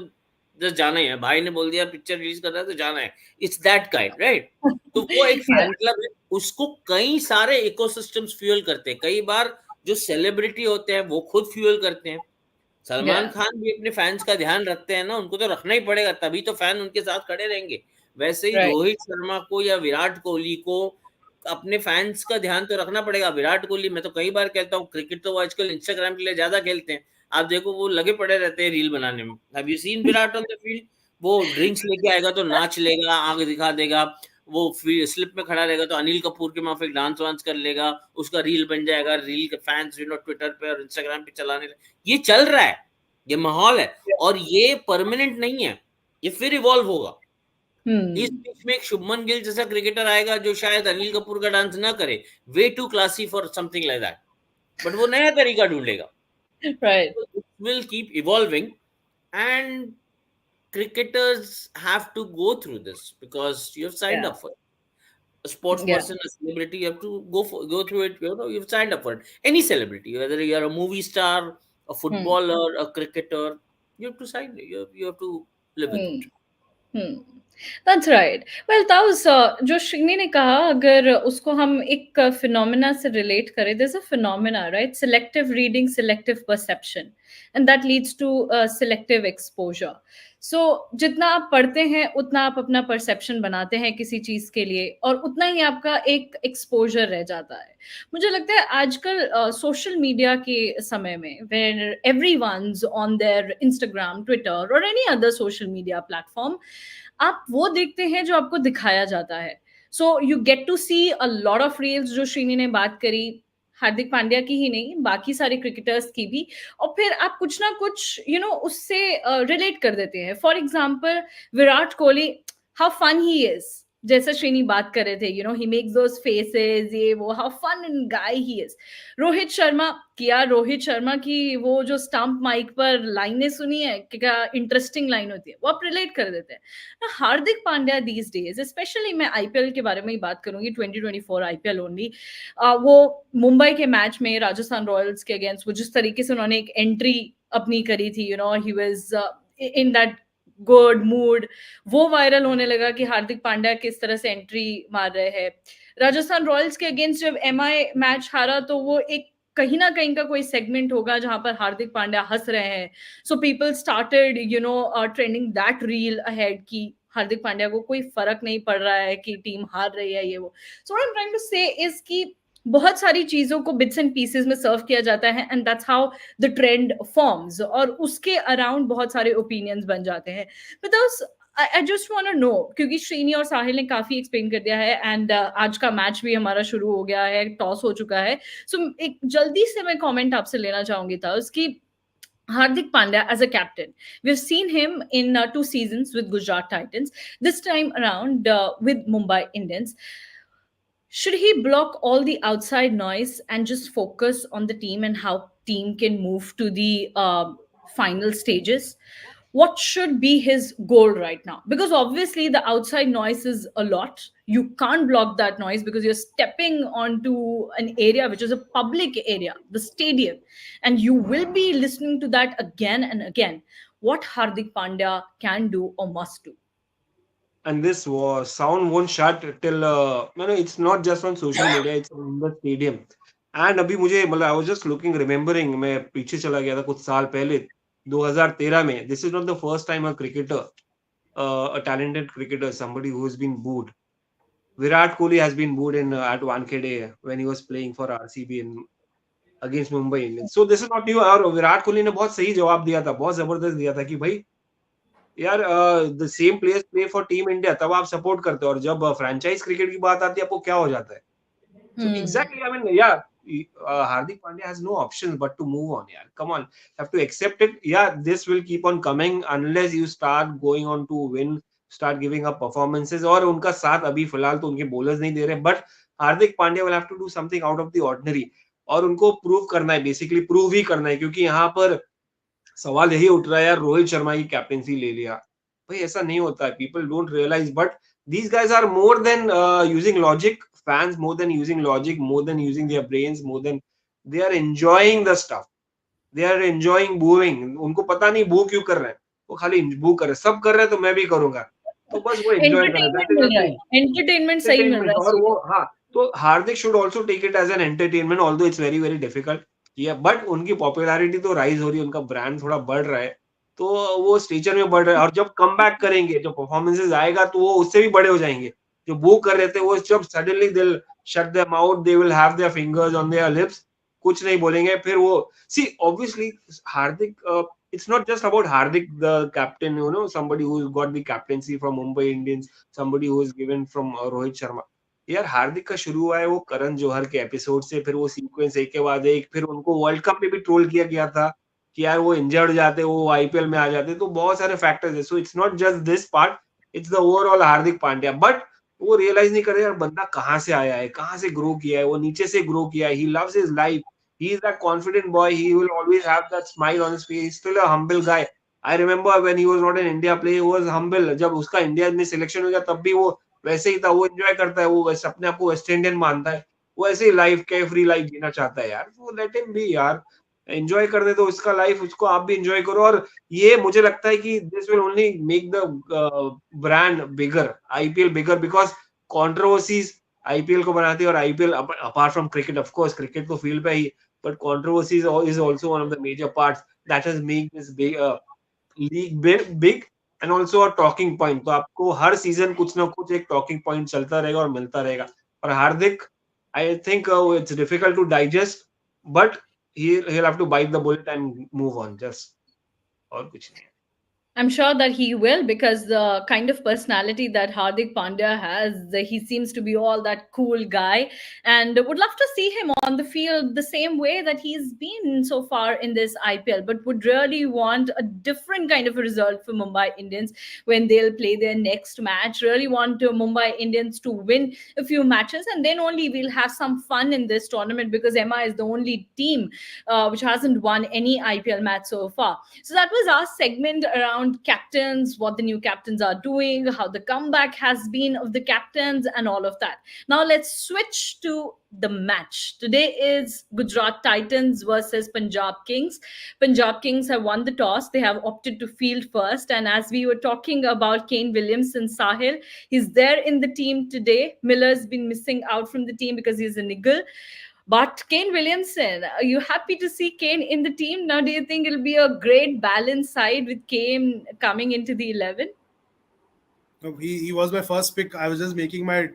जस्ट जाना ही है, भाई ने बोल दिया पिक्चर रिलीज कर रहा है तो जाना है। It's that kind, right? तो वो एक फैन क्लब है, उसको कई सारे इकोसिस्टम्स फ्यूल करते हैं। कई बार जो सेलिब्रिटी होते हैं वो खुद फ्यूल करते हैं। सलमान खान भी अपने फैंस का ध्यान रखते हैं ना, उनको तो रखना ही पड़ेगा, तभी तो फैन उनके साथ खड़े रहेंगे। वैसे ही रोहित शर्मा को या विराट कोहली को अपने फैंस का ध्यान तो रखना पड़ेगा। विराट कोहली, मैं तो कई बार कहता हूँ, क्रिकेट तो वो आजकल इंस्टाग्राम के लिए ज्यादा खेलते हैं। आप देखो वो लगे पड़े रहते हैं रील बनाने में। Have you seen Virat on the field? वो ड्रिंक्स लेके आएगा तो नाच लेगा, आंख दिखा देगा। वो स्लिप में खड़ा रहेगा तो अनिल कपूर के माफिक डांस वांस कर लेगा, उसका रील बन जाएगा। रील के फैंस ट्विटर पे और इंस्टाग्राम पे चलाने, ये चल रहा है, ये माहौल है। और ये परमानेंट नहीं है, ये फिर इवॉल्व होगा। इस बीच में एक शुभमन गिल जैसा क्रिकेटर आएगा जो शायद अनिल कपूर का डांस ना करे, way too classy for something like that, but वो नया तरीका ढूंढेगा। Right. It will keep evolving, and cricketers have to go through this because you have signed up for it. A sports person, a celebrity, you have to go through it. You've signed up for it. Any celebrity, whether you are a movie star, a footballer, a cricketer, you have to sign. You have to live with it. That's right. Well, Taus, जो श्रीनी ने कहा, अगर उसको हम एक phenomena से relate करें, there's a phenomena, right? Selective reading, selective perception, and that leads to selective exposure. So, जितना आप पढ़ते हैं उतना आप अपना परसेप्शन बनाते हैं किसी चीज के लिए, और उतना ही आपका एक एक्सपोजर रह जाता है। मुझे लगता है आजकल सोशल मीडिया के समय में, where everyone's on their Instagram, Twitter, or any other social media platform, आप वो देखते हैं जो आपको दिखाया जाता है। So you get to see a lot of reels, जो श्रीनी ने बात करी, हार्दिक पांड्या की ही नहीं, बाकी सारे क्रिकेटर्स की भी, और फिर आप कुछ ना कुछ उससे रिलेट कर देते हैं। For example Virat Kohli, how fun he is, जैसा श्रीनी बात कर रहे थे, ही मेक्स दोस फेसेस, ये वो, how fun and guy he is. Rohit Sharma, किया रोहित शर्मा की वो जो स्टंप माइक पर लाइनें सुनी है, क्या इंटरेस्टिंग लाइन होती है, वो आप रिलेट कर देते हैं। Hardik Pandya these days, specially मैं आईपीएल के बारे में ही बात करूंगी, 2024 आईपीएल ओनली, वो मुंबई के मैच में राजस्थान रॉयल्स के अगेंस्ट वो जिस तरीके से उन्होंने एक एंट्री अपनी करी थी, he was in that good mood, वो वायरल होने लगा कि हार्दिक पांड्या किस तरह से एंट्री मार रहे हैं। राजस्थान रॉयल्स के अगेंस्ट जब एमआई मैच हारा तो वो एक कहीं ना कहीं का कोई सेगमेंट होगा जहां पर हार्दिक पांड्या हंस रहे हैं. So people started trending that reel ahead कि हार्दिक पांड्या को कोई फर्क नहीं पड़ रहा है कि टीम हार रही है ये वो. So what I am trying to say is कि बहुत सारी चीजों को बिट्स एंड पीसेस में सर्व किया जाता है and that's how the trend forms, और उसके अराउंड बहुत सारे ओपिनियंस बन जाते हैं. Because I just want to know, क्योंकि श्रीनी और साहिल ने काफी एक्सप्लेन कर दिया है एंड आज का मैच भी हमारा शुरू हो गया है, टॉस हो चुका है. सो एक जल्दी से मैं कमेंट आपसे लेना चाहूंगी था उसकी. Hardik Pandya as a captain. We've seen him in 2 seasons with Gujarat Titans. This time around with Mumbai Indians. Should he block all the outside noise and just focus on the team and how team can move to the final stages? What should be his goal right now? Because obviously the outside noise is a lot. You can't block that noise because you're stepping onto an area which is a public area, the stadium, and you will be listening to that again and again. What Hardik Pandya can do or must do? And this sound won't shut till it's not just on social media, it's in the stadium. And अभी मुझे मतलब I was just looking, remembering, मैं पीछे चला गया था कुछ साल पहले 2013 में. This is not the first time a cricketer, a talented cricketer, somebody who has been booed. Virat Kohli has been booed in at Wankhede when he was playing for RCB in against Mumbai Indians. So this is not new. और विराट कोहली ने बहुत सही जवाब दिया था, बहुत जबरदस्त दिया था कि भाई यार the same players play for team India, तब आप सपोर्ट करते हो, और जब फ्रेंचाइज क्रिकेट की बात आती है आपको क्या हो जाता है. So exactly, I mean, yeah, Hardik Pandya has no options but to move on. Yeah, come on, have to accept it. Yeah, this will keep on coming unless you start going on to win, start giving up performances. और उनका साथ अभी फिलहाल तो उनके bowlers नहीं दे रहे, but Hardik Pandya will have to do something out of the ordinary. और उनको प्रूव करना है, बेसिकली प्रूव ही करना है, क्योंकि यहाँ पर सवाल यही उठ रहा है यार, रोहित शर्मा की कैप्टेंसी ले लिया. भाई ऐसा नहीं होता है, people don't realise, but these guys are more than using logic. Fans more than using logic, more than using their brains, more than they are enjoying the stuff. They are enjoying booing. उनको पता नहीं बू क्यों कर रहे हैं, वो खाली बू कर रहे हैं. सब कर रहे हैं तो मैं भी करूंगा, तो बस वो एंजॉय कर रहे हैं. एंटरटेनमेंट सही मिल रहा है. और वो हाँ, तो Hardik should also take it as an entertainment, although it's very very difficult. But उनकी पॉपुलैरिटी तो राइज हो रही है, उनका ब्रांड थोड़ा बढ़ रहा है, तो वो स्टेचर में बढ़ रहा है. और जब कम बैक करेंगे, जब परफॉर्मेंसेज आएगा, तो वो उससे भी बड़े हो जाएंगे. जो बू कर रहे थे वो जब suddenly they will shut their mouth, they will have their fingers on their lips, कुछ नहीं बोलेंगे. फिर वो see obviously Hardik, it's not just about Hardik the captain, somebody who's got the captaincy from Mumbai Indians, somebody who is given from Rohit Sharma. यार हार्दिक का शुरू हुआ है वो करण जौहर के एपिसोड से, फिर वो सीक्वेंस एक के बाद एक, फिर उनको वर्ल्ड कप में भी ट्रोल किया गया था कि यार वो इंजर्ड जाते, वो आईपीएल में आ जाते, तो बहुत सारे फैक्टर्स है. So it's not just this part, it's the overall Hardik Pandya. But वो रियलाइज नहीं कर रहे यार बंदा कहाँ से आया है, कहाँ से ग्रो किया है, वो नीचे से ग्रो किया है. He loves his life, he is that confident boy, he will always have that smile on his face, he's still a humble guy. I remember when he was not an India player, he was humble. जब उसका India में selection हो गया तब भी वो वैसे ही था, वो एंजॉय करता है, वो वैसे अपने आप को वेस्ट इंडियन मानता है, वो ऐसे ही लाइफ के फ्री लाइफ जीना चाहता है यार. वो लेट हिम बी यार, एंजॉय कर दे तो उसका लाइफ, उसको आप भी एंजॉय करो. और ये मुझे लगता है कि this will only make the brand bigger, IPL bigger, because controversies IPL को बनाती है. और IPL apart from cricket, of course cricket तो फील्ड पे ही, but controversy is also one of the major parts that has made this league big and also a talking point. तो आपको हर season कुछ ना कुछ एक talking point चलता रहेगा और मिलता रहेगा. और हार्दिक, I think it's difficult to digest, but he'll have to bite the bullet and move on. Just और कुछ नहीं. I'm sure that he will, because the kind of personality that Hardik Pandya has, he seems to be all that cool guy, and would love to see him on the field the same way that he's been so far in this IPL, but would really want a different kind of a result for Mumbai Indians when they'll play their next match. Really want Mumbai Indians to win a few matches, and then only we'll have some fun in this tournament, because Emma is the only team which hasn't won any IPL match so far. So that was our segment around captains, what the new captains are doing, how the comeback has been of the captains, and all of that. Now let's switch to the match. Today is Gujarat Titans versus Punjab Kings. Punjab Kings have won the toss. They have opted to field first. And as we were talking about Kane Williamson, Sahil, he's there in the team today. Miller's been missing out from the team because he's a niggle. But Kane Williamson, are you happy to see Kane in the team? Now, do you think it'll be a great balanced side with Kane coming into the 11? No, he was my first pick. I was just making my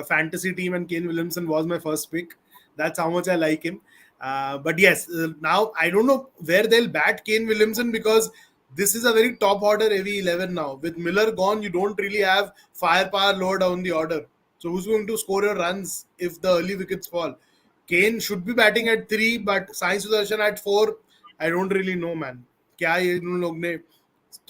fantasy team, and Kane Williamson was my first pick. That's how much I like him. But yes, now I don't know where they'll bat Kane Williamson, because this is a very top order heavy 11 now. With Miller gone, you don't really have firepower lower down the order. So who's going to score your runs if the early wickets fall? Kane should be batting at 3, but Sai Sudarshan at 4. I don't really know, man. क्या ये इन लोग ने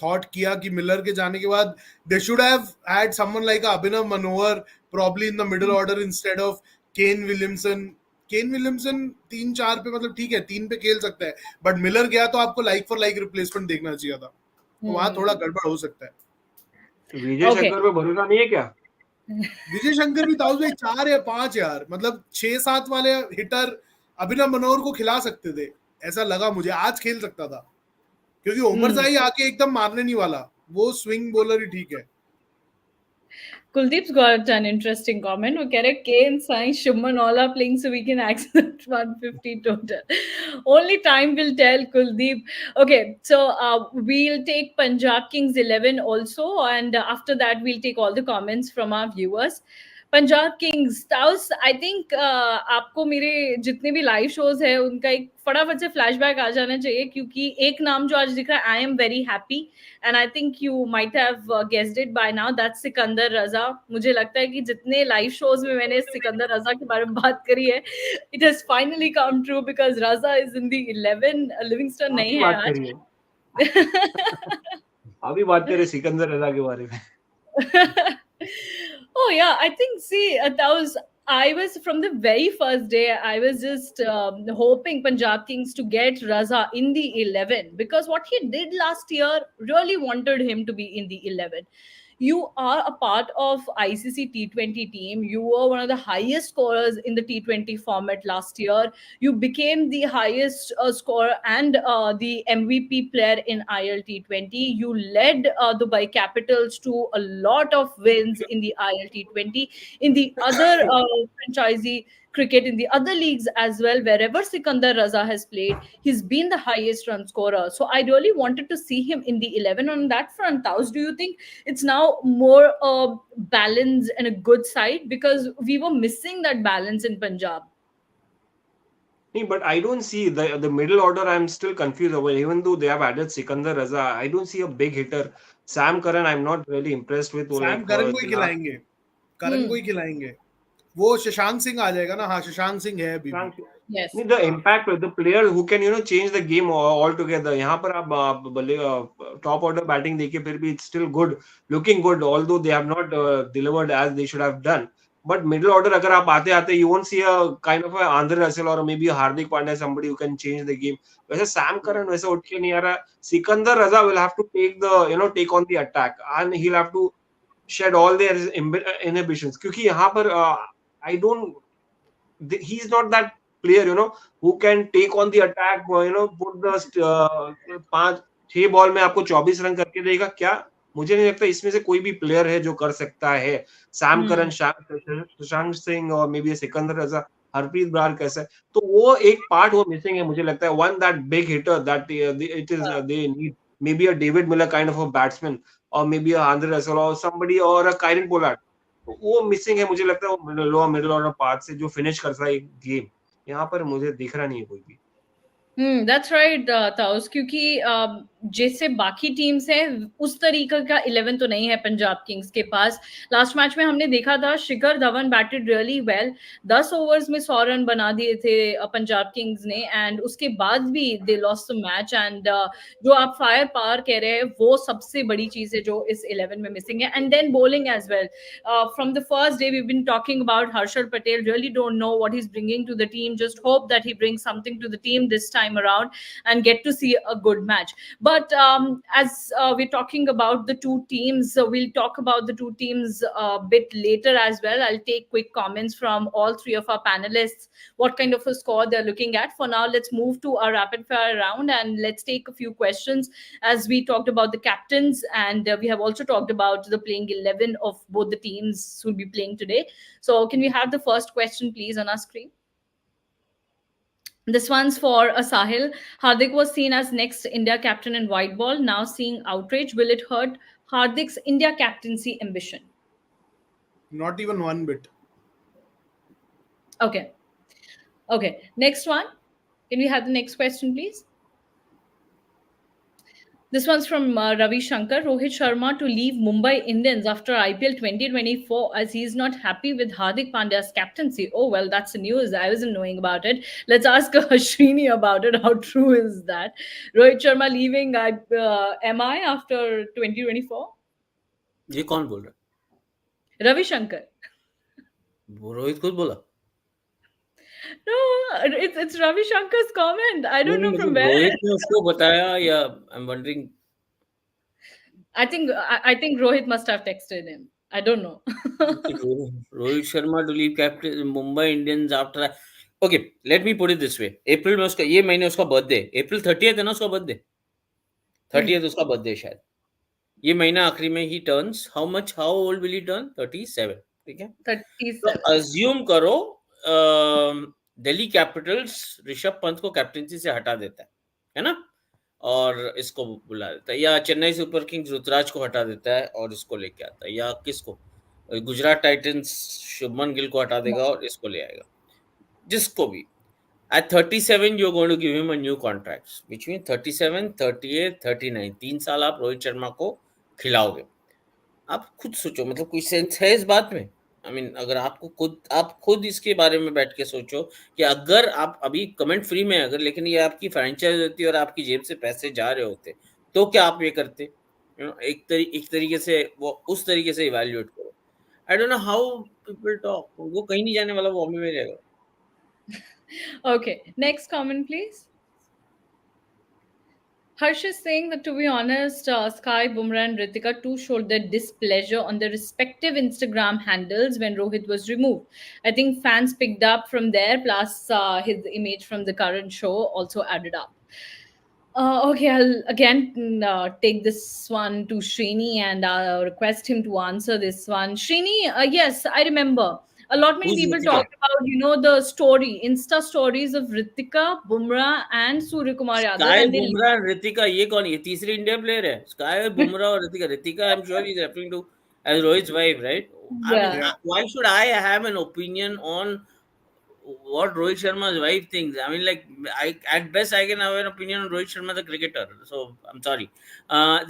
thought किया कि Miller के जाने के बाद they should have had someone like Abhinav Manohar probably in the middle order instead of Kane Williamson. Kane Williamson 3-4 पे मतलब ठीक है, 3 पे खेल सकता है, बट मिलर गया तो आपको लाइक फॉर लाइक रिप्लेसमेंट देखना चाहिए था. तो वहां थोड़ा गड़बड़ हो सकता है. विजय शंकर पे भरोसा नहीं है क्या? विजय शंकर भी ताउस भाई 4 या 5 यार, मतलब 6-7 वाले हिटर अभिनव मनोहर को खिला सकते थे, ऐसा लगा मुझे. आज खेल सकता था, क्योंकि उमर जाही आके एकदम मारने नहीं वाला, वो स्विंग बॉलर ही ठीक है. Kuldeep's got an interesting comment. We get Kane, Sai, Shubman all are playing, so we can accept 150 total. Only time will tell, Kuldeep. Okay, so we'll take Punjab Kings 11 also, and after that we'll take all the comments from our viewers. Punjab Kings taus, I think आपको मेरे जितने भी live shows है उनका एक फटाफट से flashback आ जाना चाहिए, क्योंकि एक नाम जो आज दिख रहा है, I am very happy and I think you might have guessed it by now, that's Sikandar Raza. मुझे लगता है कि जितने लाइव शोज में मैंने सिकंदर रजा के बारे में बात करी है, it has finally come true, because Raza is in the 11. Livingstone नहीं है आज. अभी बात करें सिकंदर रजा के बारे में. Oh yeah, I think, see, that was, I was from the very first day, I was just hoping Punjab Kings to get Raza in the 11, because what he did last year, really wanted him to be in the 11. You are a part of ICC T20 team. You were one of the highest scorers in the T20 format last year. You became the highest scorer and the MVP player in IL T20. You led Dubai Capitals to a lot of wins in the IL T20. In the other franchisee cricket, in the other leagues as well, wherever Sikandar Raza has played, he's been the highest run scorer. So I really wanted to see him in the 11 on that front. Taus, do you think it's now more balance and a good side? Because we were missing that balance in Punjab. But I don't see the middle order. I'm still confused over. Even though they have added Sikandar Raza, I don't see a big hitter. Sam Curran, I'm not really impressed with. Sam Curran को ही खिलाएंगे, Curran को ही खिलाएंगे. वो शशांक सिंह आ जाएगा ना. हाँ, शशांक सिंह है अभी. Yes. The impact of the player who can change the game altogether. यहाँ पर आप top order batting देखिए, फिर भी it's still good, looking good, although they have not delivered as they should have done. But middle order अगर आप आते आते, you won't see a kind of a Andre Russell or maybe a Hardik Pandya, somebody who can change the game. वैसे Sam Curran वैसे उठ के नहीं आ रहा. Sikandar Raza will have to take the take on the attack, and he'll have to shed all their inhibitions. क्योंकि यहाँ पर I don't, he's not that player who can take on the attack, put the 5-6 ball में आपको 24 run करके देगा. क्या मुझे नहीं लगता इसमें से कोई भी प्लेयर है जो कर सकता है. सैम करन, शशांक सिंह और मे बी सिकंदर रजा, हरप्रीत बरार कैसा है, तो वो एक पार्ट वो मिसिंग है. मुझे लगता है one that big hitter that it is they need, may be a David Miller kind of a batsman, और मे बी आंद्रे रसल और समबडी और अ कायरन पोलार्ड. वो मिसिंग है. मुझे लगता है वो लोअर मिडिल ऑर्डर पार्ट से जो फिनिश करता है गेम, यहाँ पर मुझे दिख रहा नहीं है कोई भी. That's right, ताउस, क्योंकि जैसे बाकी टीम्स हैं उस तरीके का 11 तो नहीं है पंजाब किंग्स के पास. लास्ट मैच में हमने देखा था Shikhar Dhawan batted really well. 10 overs में 100 रन बना दिए थे पंजाब किंग्स ने, एंड उसके बाद भी they lost the match. And जो आप फायर पावर कह रहे हैं, वो सबसे बड़ी चीज है जो इस 11 में मिसिंग है. And then bowling as well. From the first day we been talking about Harshal Patel. Really don't know what he is bringing to the team. Just hope that he brings something to the team this time around and get to see a good match. But as we're talking about the two teams, we'll talk about the two teams a bit later as well. I'll take quick comments from all three of our panelists, what kind of a score they're looking at. For now, let's move to our rapid fire round and let's take a few questions, as we talked about the captains, and we have also talked about the playing 11 of both the teams who will be playing today. So can we have the first question please on our screen? This one's for Sahil. Hardik was seen as next India captain in white ball. Now seeing outrage, will it hurt Hardik's India captaincy ambition? Not even one bit. Okay. Okay. Next one. Can we have the next question, please? This one's from Ravi Shankar. Rohit Sharma to leave Mumbai Indians after IPL 2024 as he's not happy with Hardik Pandya's captaincy. Oh, well, that's the news. I wasn't knowing about it. Let's ask Srini about it. How true is that? Rohit Sharma leaving MI after 2024? ये कौन बोल रहा Ravi Shankar. है? रोहित खुद बोला? No, it's Ravi Shankar's comment. I don't नहीं, know from मतलब where. Rohit ने उसको बताया या I am wondering. I think Rohit must have texted him. I don't know. Rohit Sharma to leave captain Mumbai Indians after. Okay, let me put it this way. April में उसका, ये महीने उसका बर्थडे, अप्रैल 30th है ना उसका बर्थडे. 30th उसका बर्थडे शायद. ये महीना आखिरी में ही turns, how old will he turn? 37. ठीक है, 37. तो अज्यूम करो दिल्ली कैपिटल्स ऋषभ पंत को कैप्टनसी से हटा देता है ना, और इसको बुला देता है, या चेन्नई सुपर किंग्स ऋतुराज को हटा देता है और इसको लेके आता है, या किसको, गुजरात टाइटंस शुभमन गिल को हटा देगा और इसको ले आएगा, जिसको भी. At 37, you're going to give him a new contract, which means 37, 38, 39. 3 साल आप रोहित शर्मा को खिलाओगे. आप खुद सोचो, मतलब कोई सेंस है इस बात में? आई मीन, अगर आप खुद इसके बारे में बैठ के सोचो कि अगर आप अभी कमेंट फ्री में अगर, लेकिन ये आपकी फ्रेंचाइज होती और आपकी जेब से पैसे जा रहे होते, तो क्या आप ये करते? एक तरीके से वो उस तरीके से इवैल्यूएट करो. I don't know how people talk. वो कहीं नहीं जाने वाला, वो बॉम्बे में रहेगा. Okay, next comment, please. Harsh is saying that, to be honest, Sky, Bumrah, and Ritika too showed their displeasure on their respective Instagram handles when Rohit was removed. I think fans picked up from there, plus his image from the current show also added up. Okay, I'll again take this one to Srini and request him to answer this one. Srini, yes, I remember. A lot many Who's people Ritika? talked about, the Insta stories of Ritika, Bumrah, and Surya Kumar Yadav. Sky, And they Bumrah, Ritika, ये कौन? ये तीसरी India player है. Sky, Bumrah और Ritika. Ritika, I am sure he is referring to as Rohit's wife, right? I mean, Yeah. why should I have an opinion on what Rohit Sharma's wife thinks? I mean, like, at best I can have an opinion on Rohit Sharma the cricketer. So I'm sorry.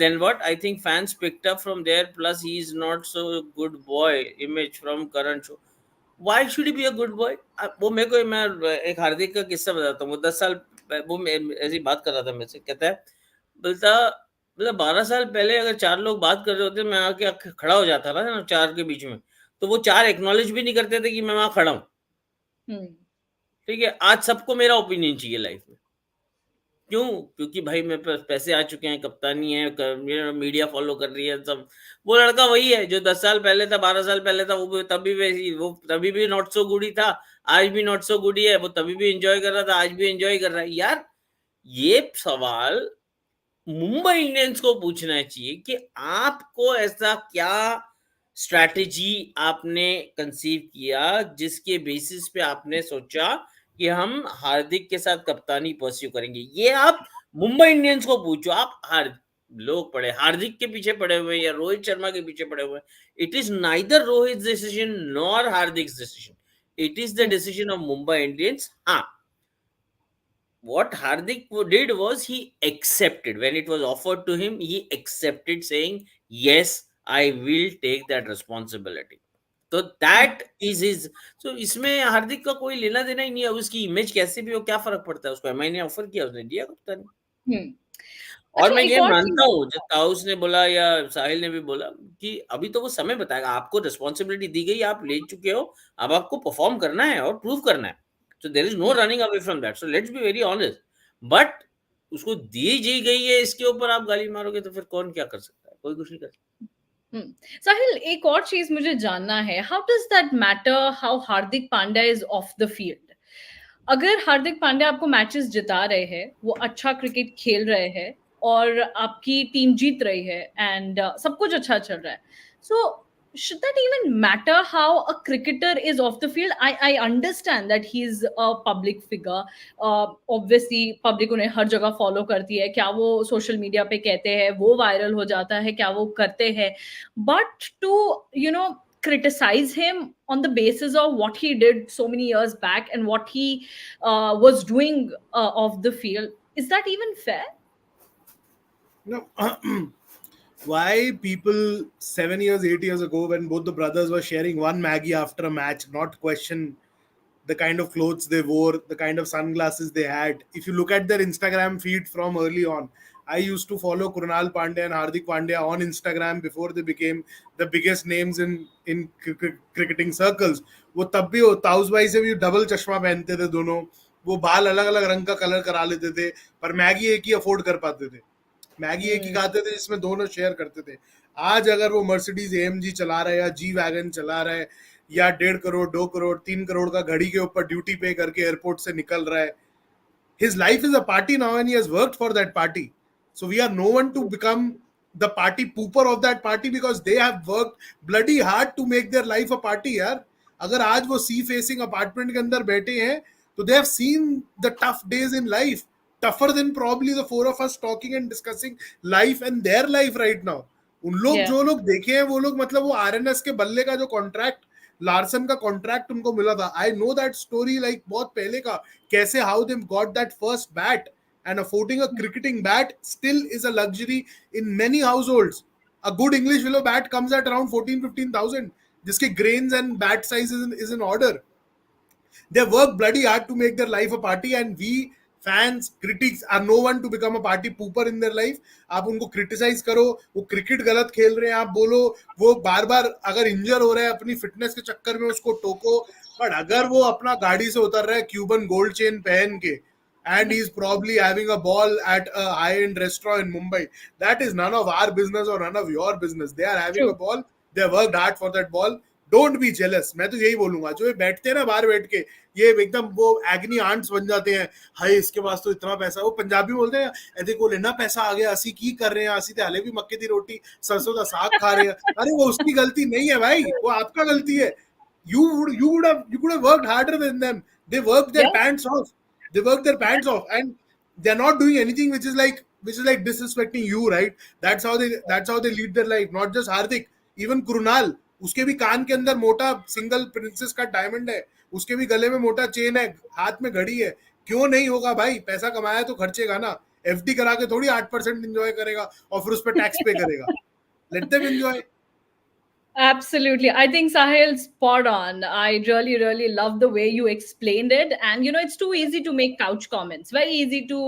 Then what? I think fans picked up from there. Plus, he's not so good boy image from current show. Why should he be a good boy? वो मेरे को, मैं एक हार्दिक का किस्सा बताता हूँ. वो 10 साल वो ऐसी बात कर रहा था मेरे से. कहता है, बोलता, मतलब 12 साल पहले अगर 4 लोग बात कर रहे होते, मैं आके खड़ा हो जाता था ना 4 के बीच में, तो वो 4 एक्नॉलेज भी नहीं करते थे कि मैं वहां खड़ा हूँ. ठीक है, आज सबको मेरा ओपिनियन चाहिए लाइफ में. क्यों? क्योंकि भाई मेरे पास पैसे आ चुके हैं, कप्तानी है, मीडिया फॉलो कर रही है सब. वो लड़का वही है जो 10 साल पहले था, 12 साल पहले था. वो तभी भी नॉट सो गुड ही था, आज भी नॉट सो गुड ही है. वो तभी भी एंजॉय कर रहा था, आज भी एंजॉय कर रहा है. यार, ये सवाल मुंबई इंडियंस को पूछना चाहिए कि आपको ऐसा क्या स्ट्रैटेजी आपने कंसीव किया जिसके बेसिस पे आपने सोचा कि हम हार्दिक के साथ कप्तानी परस्यू करेंगे. ये आप मुंबई इंडियंस को पूछो. आप लोग हार्दिक के पीछे पड़े हुए हैं या रोहित शर्मा के पीछे पड़े हुए हैं. It is neither Rohit decision nor Hardik decision. It is the decision of Mumbai Indians. हाँ, what Hardik did was he accepted when it was offered to him. He accepted, saying, yes, I will take that responsibility. So that is his. So इसमें हार्दिक का कोई लेना देना ही नहीं है. उसकी image कैसे भी हो, क्या फर्क पड़ता है उसको? एमआई ने ऑफर किया, उसने दिया कप्तानी. और मैं ये मानता हूँ, जो ताउस ने बोला या साहिल ने भी बोला, कि अभी तो वो समय बताएगा. आपको रिस्पॉन्सिबिलिटी दी गई, आप ले चुके हो, अब आपको परफॉर्म करना है और प्रूव करना है. So there is no running away from that. So let's be very honest. But उसको दी गई है, इसके ऊपर आप गाली मारोगे तो फिर कौन क्या कर सकता है? कोई कुछ नहीं कर सकता. साहिल, एक और चीज मुझे जानना है. How does that matter how Hardik Pandya is of the field? अगर हार्दिक पांड्या आपको मैचेस जिता रहे हैं, वो अच्छा क्रिकेट खेल रहे हैं और आपकी टीम जीत रही है एंड सब कुछ अच्छा चल रहा है, सो should that even matter how a cricketer is off the field? I understand that he's a public figure. Obviously public उन्हें हर जगह follow करती है, क्या वो social media पे कहते हैं वो viral हो जाता है, क्या वो करते हैं, but to criticize him on the basis of what he did so many years back and what he was doing off the field, is that even fair? No. Why people 7 years, 8 years ago, when both the brothers were sharing one Maggie after a match, not question the kind of clothes they wore, the kind of sunglasses they had. If you look at their Instagram feed from early on, I used to follow Krunal Pandya and Hardik Pandya on Instagram before they became the biggest names in cricketing circles. वो तब भी ताउस भाई से भी double चश्मा पहनते थे दोनों, वो बाल अलग अलग रंग का कलर करा लेते थे, पर मैगी एक ही अफोर्ड कर पाते थे, मैगी एक ही खाते थे जिसमें दोनों शेयर करते थे. आज अगर वो मर्सिडीज एएमजी चला रहा है या जी वैगन चला रहा है या 1.5 करोड़ 2 करोड़ 3 करोड़ का घड़ी के ऊपर ड्यूटी पे करके एयरपोर्ट से निकल रहा है, his life is a party now and he has worked for that party. So we are no one to become the party pooper of that party because they have worked bloody hard to make their life a party. यार अगर आज वो sea facing apartment के अंदर बैठे हैं तो they have seen the tough days in life, tougher than probably the four of us talking and discussing life and their life right now. उन लोग Yeah. जो लोग देखे हैं वो लोग मतलब वो आरएनएस के बल्ले का जो कॉन्ट्रैक्ट, लार्सन का कॉन्ट्रैक्ट उनको मिला था, I know that story like बहुत पहले का, कैसे how they got that first bat and affording a cricketing bat still is a luxury in many households. A good English willow bat comes at around 14-15,000 जिसके grains and bat size is in order. They work bloody hard to make their life a party and we fans, critics are no one to become a party pooper in their life. आप उनको criticise करो, वो cricket गलत खेल रहे हैं आप बोलो, वो बार बार अगर इंजर हो रहे हैं अपनी फिटनेस के चक्कर में उसको टोको, बट अगर वो अपना गाड़ी से उतर रहा है क्यूबन गोल्ड चेन पहन के and he's probably having a ball at a high-end restaurant in Mumbai, that is none of our business or none of your business. They are having True. a ball, they worked hard for that ball. Don't be jealous. मैं तो यही बोलूंगा, जो ये बैठते हैं ना बाहर बैठ के, ये एकदम वो एग्नी आंट्स बन जाते हैं, हाय इसके पास तो इतना पैसा, वो पंजाबी बोलते हैं ऐसे को लेना पैसा आ गया, असी की कर रहे हैं, असी ते हाले भी मक्के दी रोटी सरसों का साग खा रहे हैं. अरे वो उसकी गलती नहीं है भाई, वो आपका गलती है. You could have worked harder than them. They worked their Yeah. pants off. They worked their pants off, and they're not doing anything which is like disrespecting you, right? That's how they lead their life. Not just Hardik, even Krunal. उसके भी कान के अंदर मोटा single princess का diamond है, उसके भी गले में मोटा चेन है, हाथ में घड़ी है. क्यों नहीं होगा भाई? पैसा कमाया तो खर्चेगा ना. एफडी करा के थोड़ी 8% एंजॉय करेगा और फिर उस पर टैक्स पे करेगा. Let them enjoy. Absolutely. I think Sahil's spot on. I really, really love the way you explained it. And, it's too easy to make couch comments. Very easy to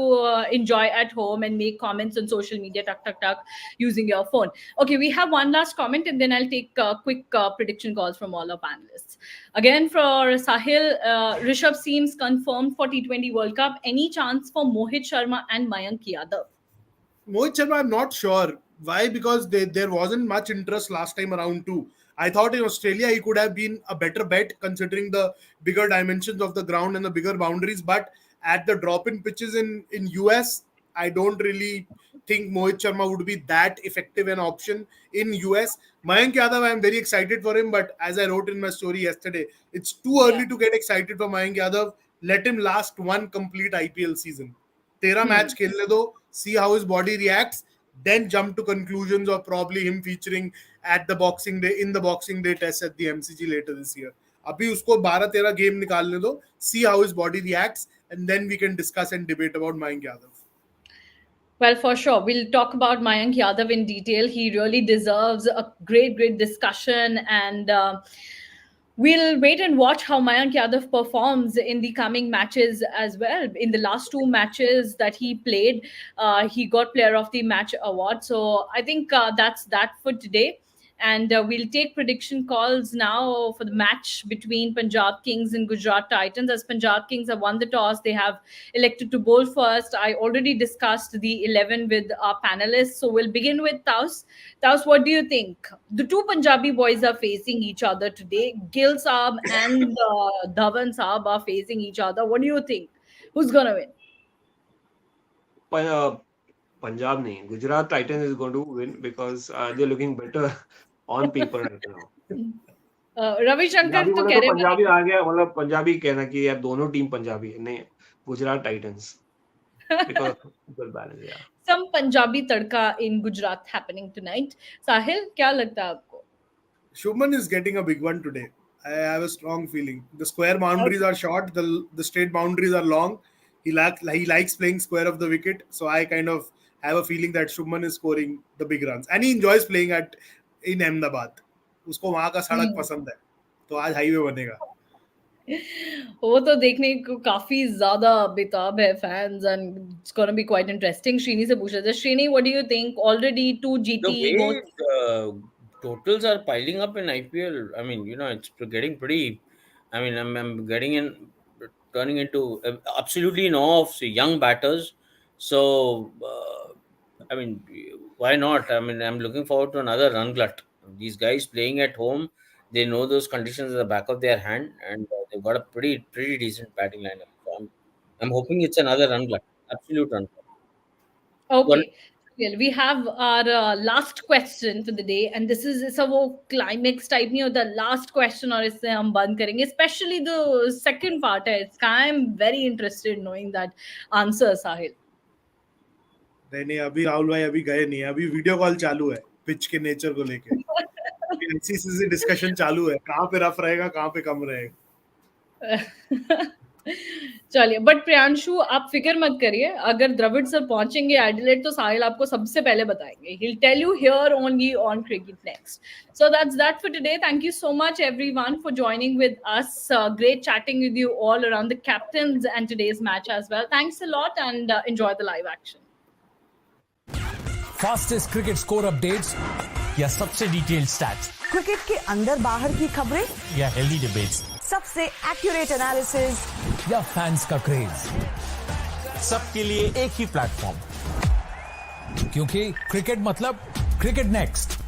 enjoy at home and make comments on social media, tuck, tuck, tuck, using your phone. Okay, we have one last comment and then I'll take quick prediction calls from all our panelists. Again, for Sahil, Rishabh seems confirmed for T20 World Cup. Any chance for Mohit Sharma and Mayank Yadav? Mohit Sharma, I'm not sure. Why? Because there wasn't much interest last time around too. I thought in Australia he could have been a better bet considering the bigger dimensions of the ground and the bigger boundaries. But at the drop-in pitches in US, I don't really think Mohit Sharma would be that effective an option in US. Mayank Yadav, I'm very excited for him, but as I wrote in my story yesterday, it's too early to get excited for Mayank Yadav. Let him last one complete IPL season. 13 match खेलने दो, see how his body reacts, then jump to conclusions of probably him featuring at the Boxing Day test at the MCG later this year. अभी उसको 12-13 game निकालने दो, see how his body reacts, and then we can discuss and debate about Mayank Yadav. Well, for sure. We'll talk about Mayank Yadav in detail. He really deserves a great, great discussion. And we'll wait and watch how Mayank Yadav performs in the coming matches as well. In the last two matches that he played, he got Player of the Match award. So I think that's that for today. And we'll take prediction calls now for the match between Punjab Kings and Gujarat Titans. As Punjab Kings have won the toss, they have elected to bowl first. I already discussed the 11 with our panelists. So we'll begin with Taus. Taus, what do you think? The two Punjabi boys are facing each other today. Gill Saab and Dhawan Saab are facing each other. What do you think? Who's going to win? Punjab nahi, Gujarat Titans is going to win because they're looking better on paper right now. Ravishankar Punjabi तो बोले कह तो रहे पंजाबी आ गया, मतलब पंजाबी कहना कि यार दोनों टीम पंजाबी है, नहीं Gujarat Titans because of equal balance, yeah. some Punjabi tadka in Gujarat happening tonight. Sahil, क्या लगता है आपको? Shubman is getting a big one today. I have a strong feeling. The square boundaries are short. The straight boundaries are long. He likes playing square of the wicket. So I kind of have a feeling that Shubman is scoring the big runs, and he enjoys playing in Ahmedabad. उसको वहाँ का सड़क पसंद है, तो आज highway बनेगा. वो तो देखने को काफी ज्यादा बेताब है fans and it's going to be quite interesting. Srini से पूछ रहे थे, Srini, what do you think? Already 2 The GT way votes. the totals are piling up in IPL, I mean, it's getting pretty. I mean, I'm turning into absolutely in awe of young batters. So, I mean, why not? I mean, I'm looking forward to another run glut. These guys playing at home, they know those conditions at the back of their hand, and they've got a pretty decent batting lineup. So I'm hoping it's another run glut, absolute run glut. One, Okay. Well, we have our last question for the day, and this is a वो climax type नहीं होता, last question और इससे हम बंद करेंगे. Especially the second part है. I'm very interested in knowing that answer, Sahil. नहीं, अभी राहुल भाई अभी गए नहीं. अभी वीडियो कॉल चालू है पिच के नेचर को लेके. ऐसी डिस्कशन चालू है, कहाँ पे रफ रहेगा, कहाँ पे कम रहेगा. चलिए, बट प्रियांशु आप फिक्र मत करिए, अगर द्रविड़ सर पहुंचेंगे एडिलेड तो साहिल आपको सबसे पहले बताएंगे. He'll tell you here only on Cricket Next. So that's that for today. Thank you so much everyone for joining with us. Great chatting with you all around the captains and today's match as well. Thanks a lot and enjoy the live action. Fastest cricket score updates या सबसे detailed stats cricket के अंदर बाहर की खबरें या healthy debates, सबसे accurate analysis या फैंस का क्रेज, सबके लिए एक ही प्लेटफॉर्म, क्योंकि क्रिकेट मतलब क्रिकेट नेक्स्ट.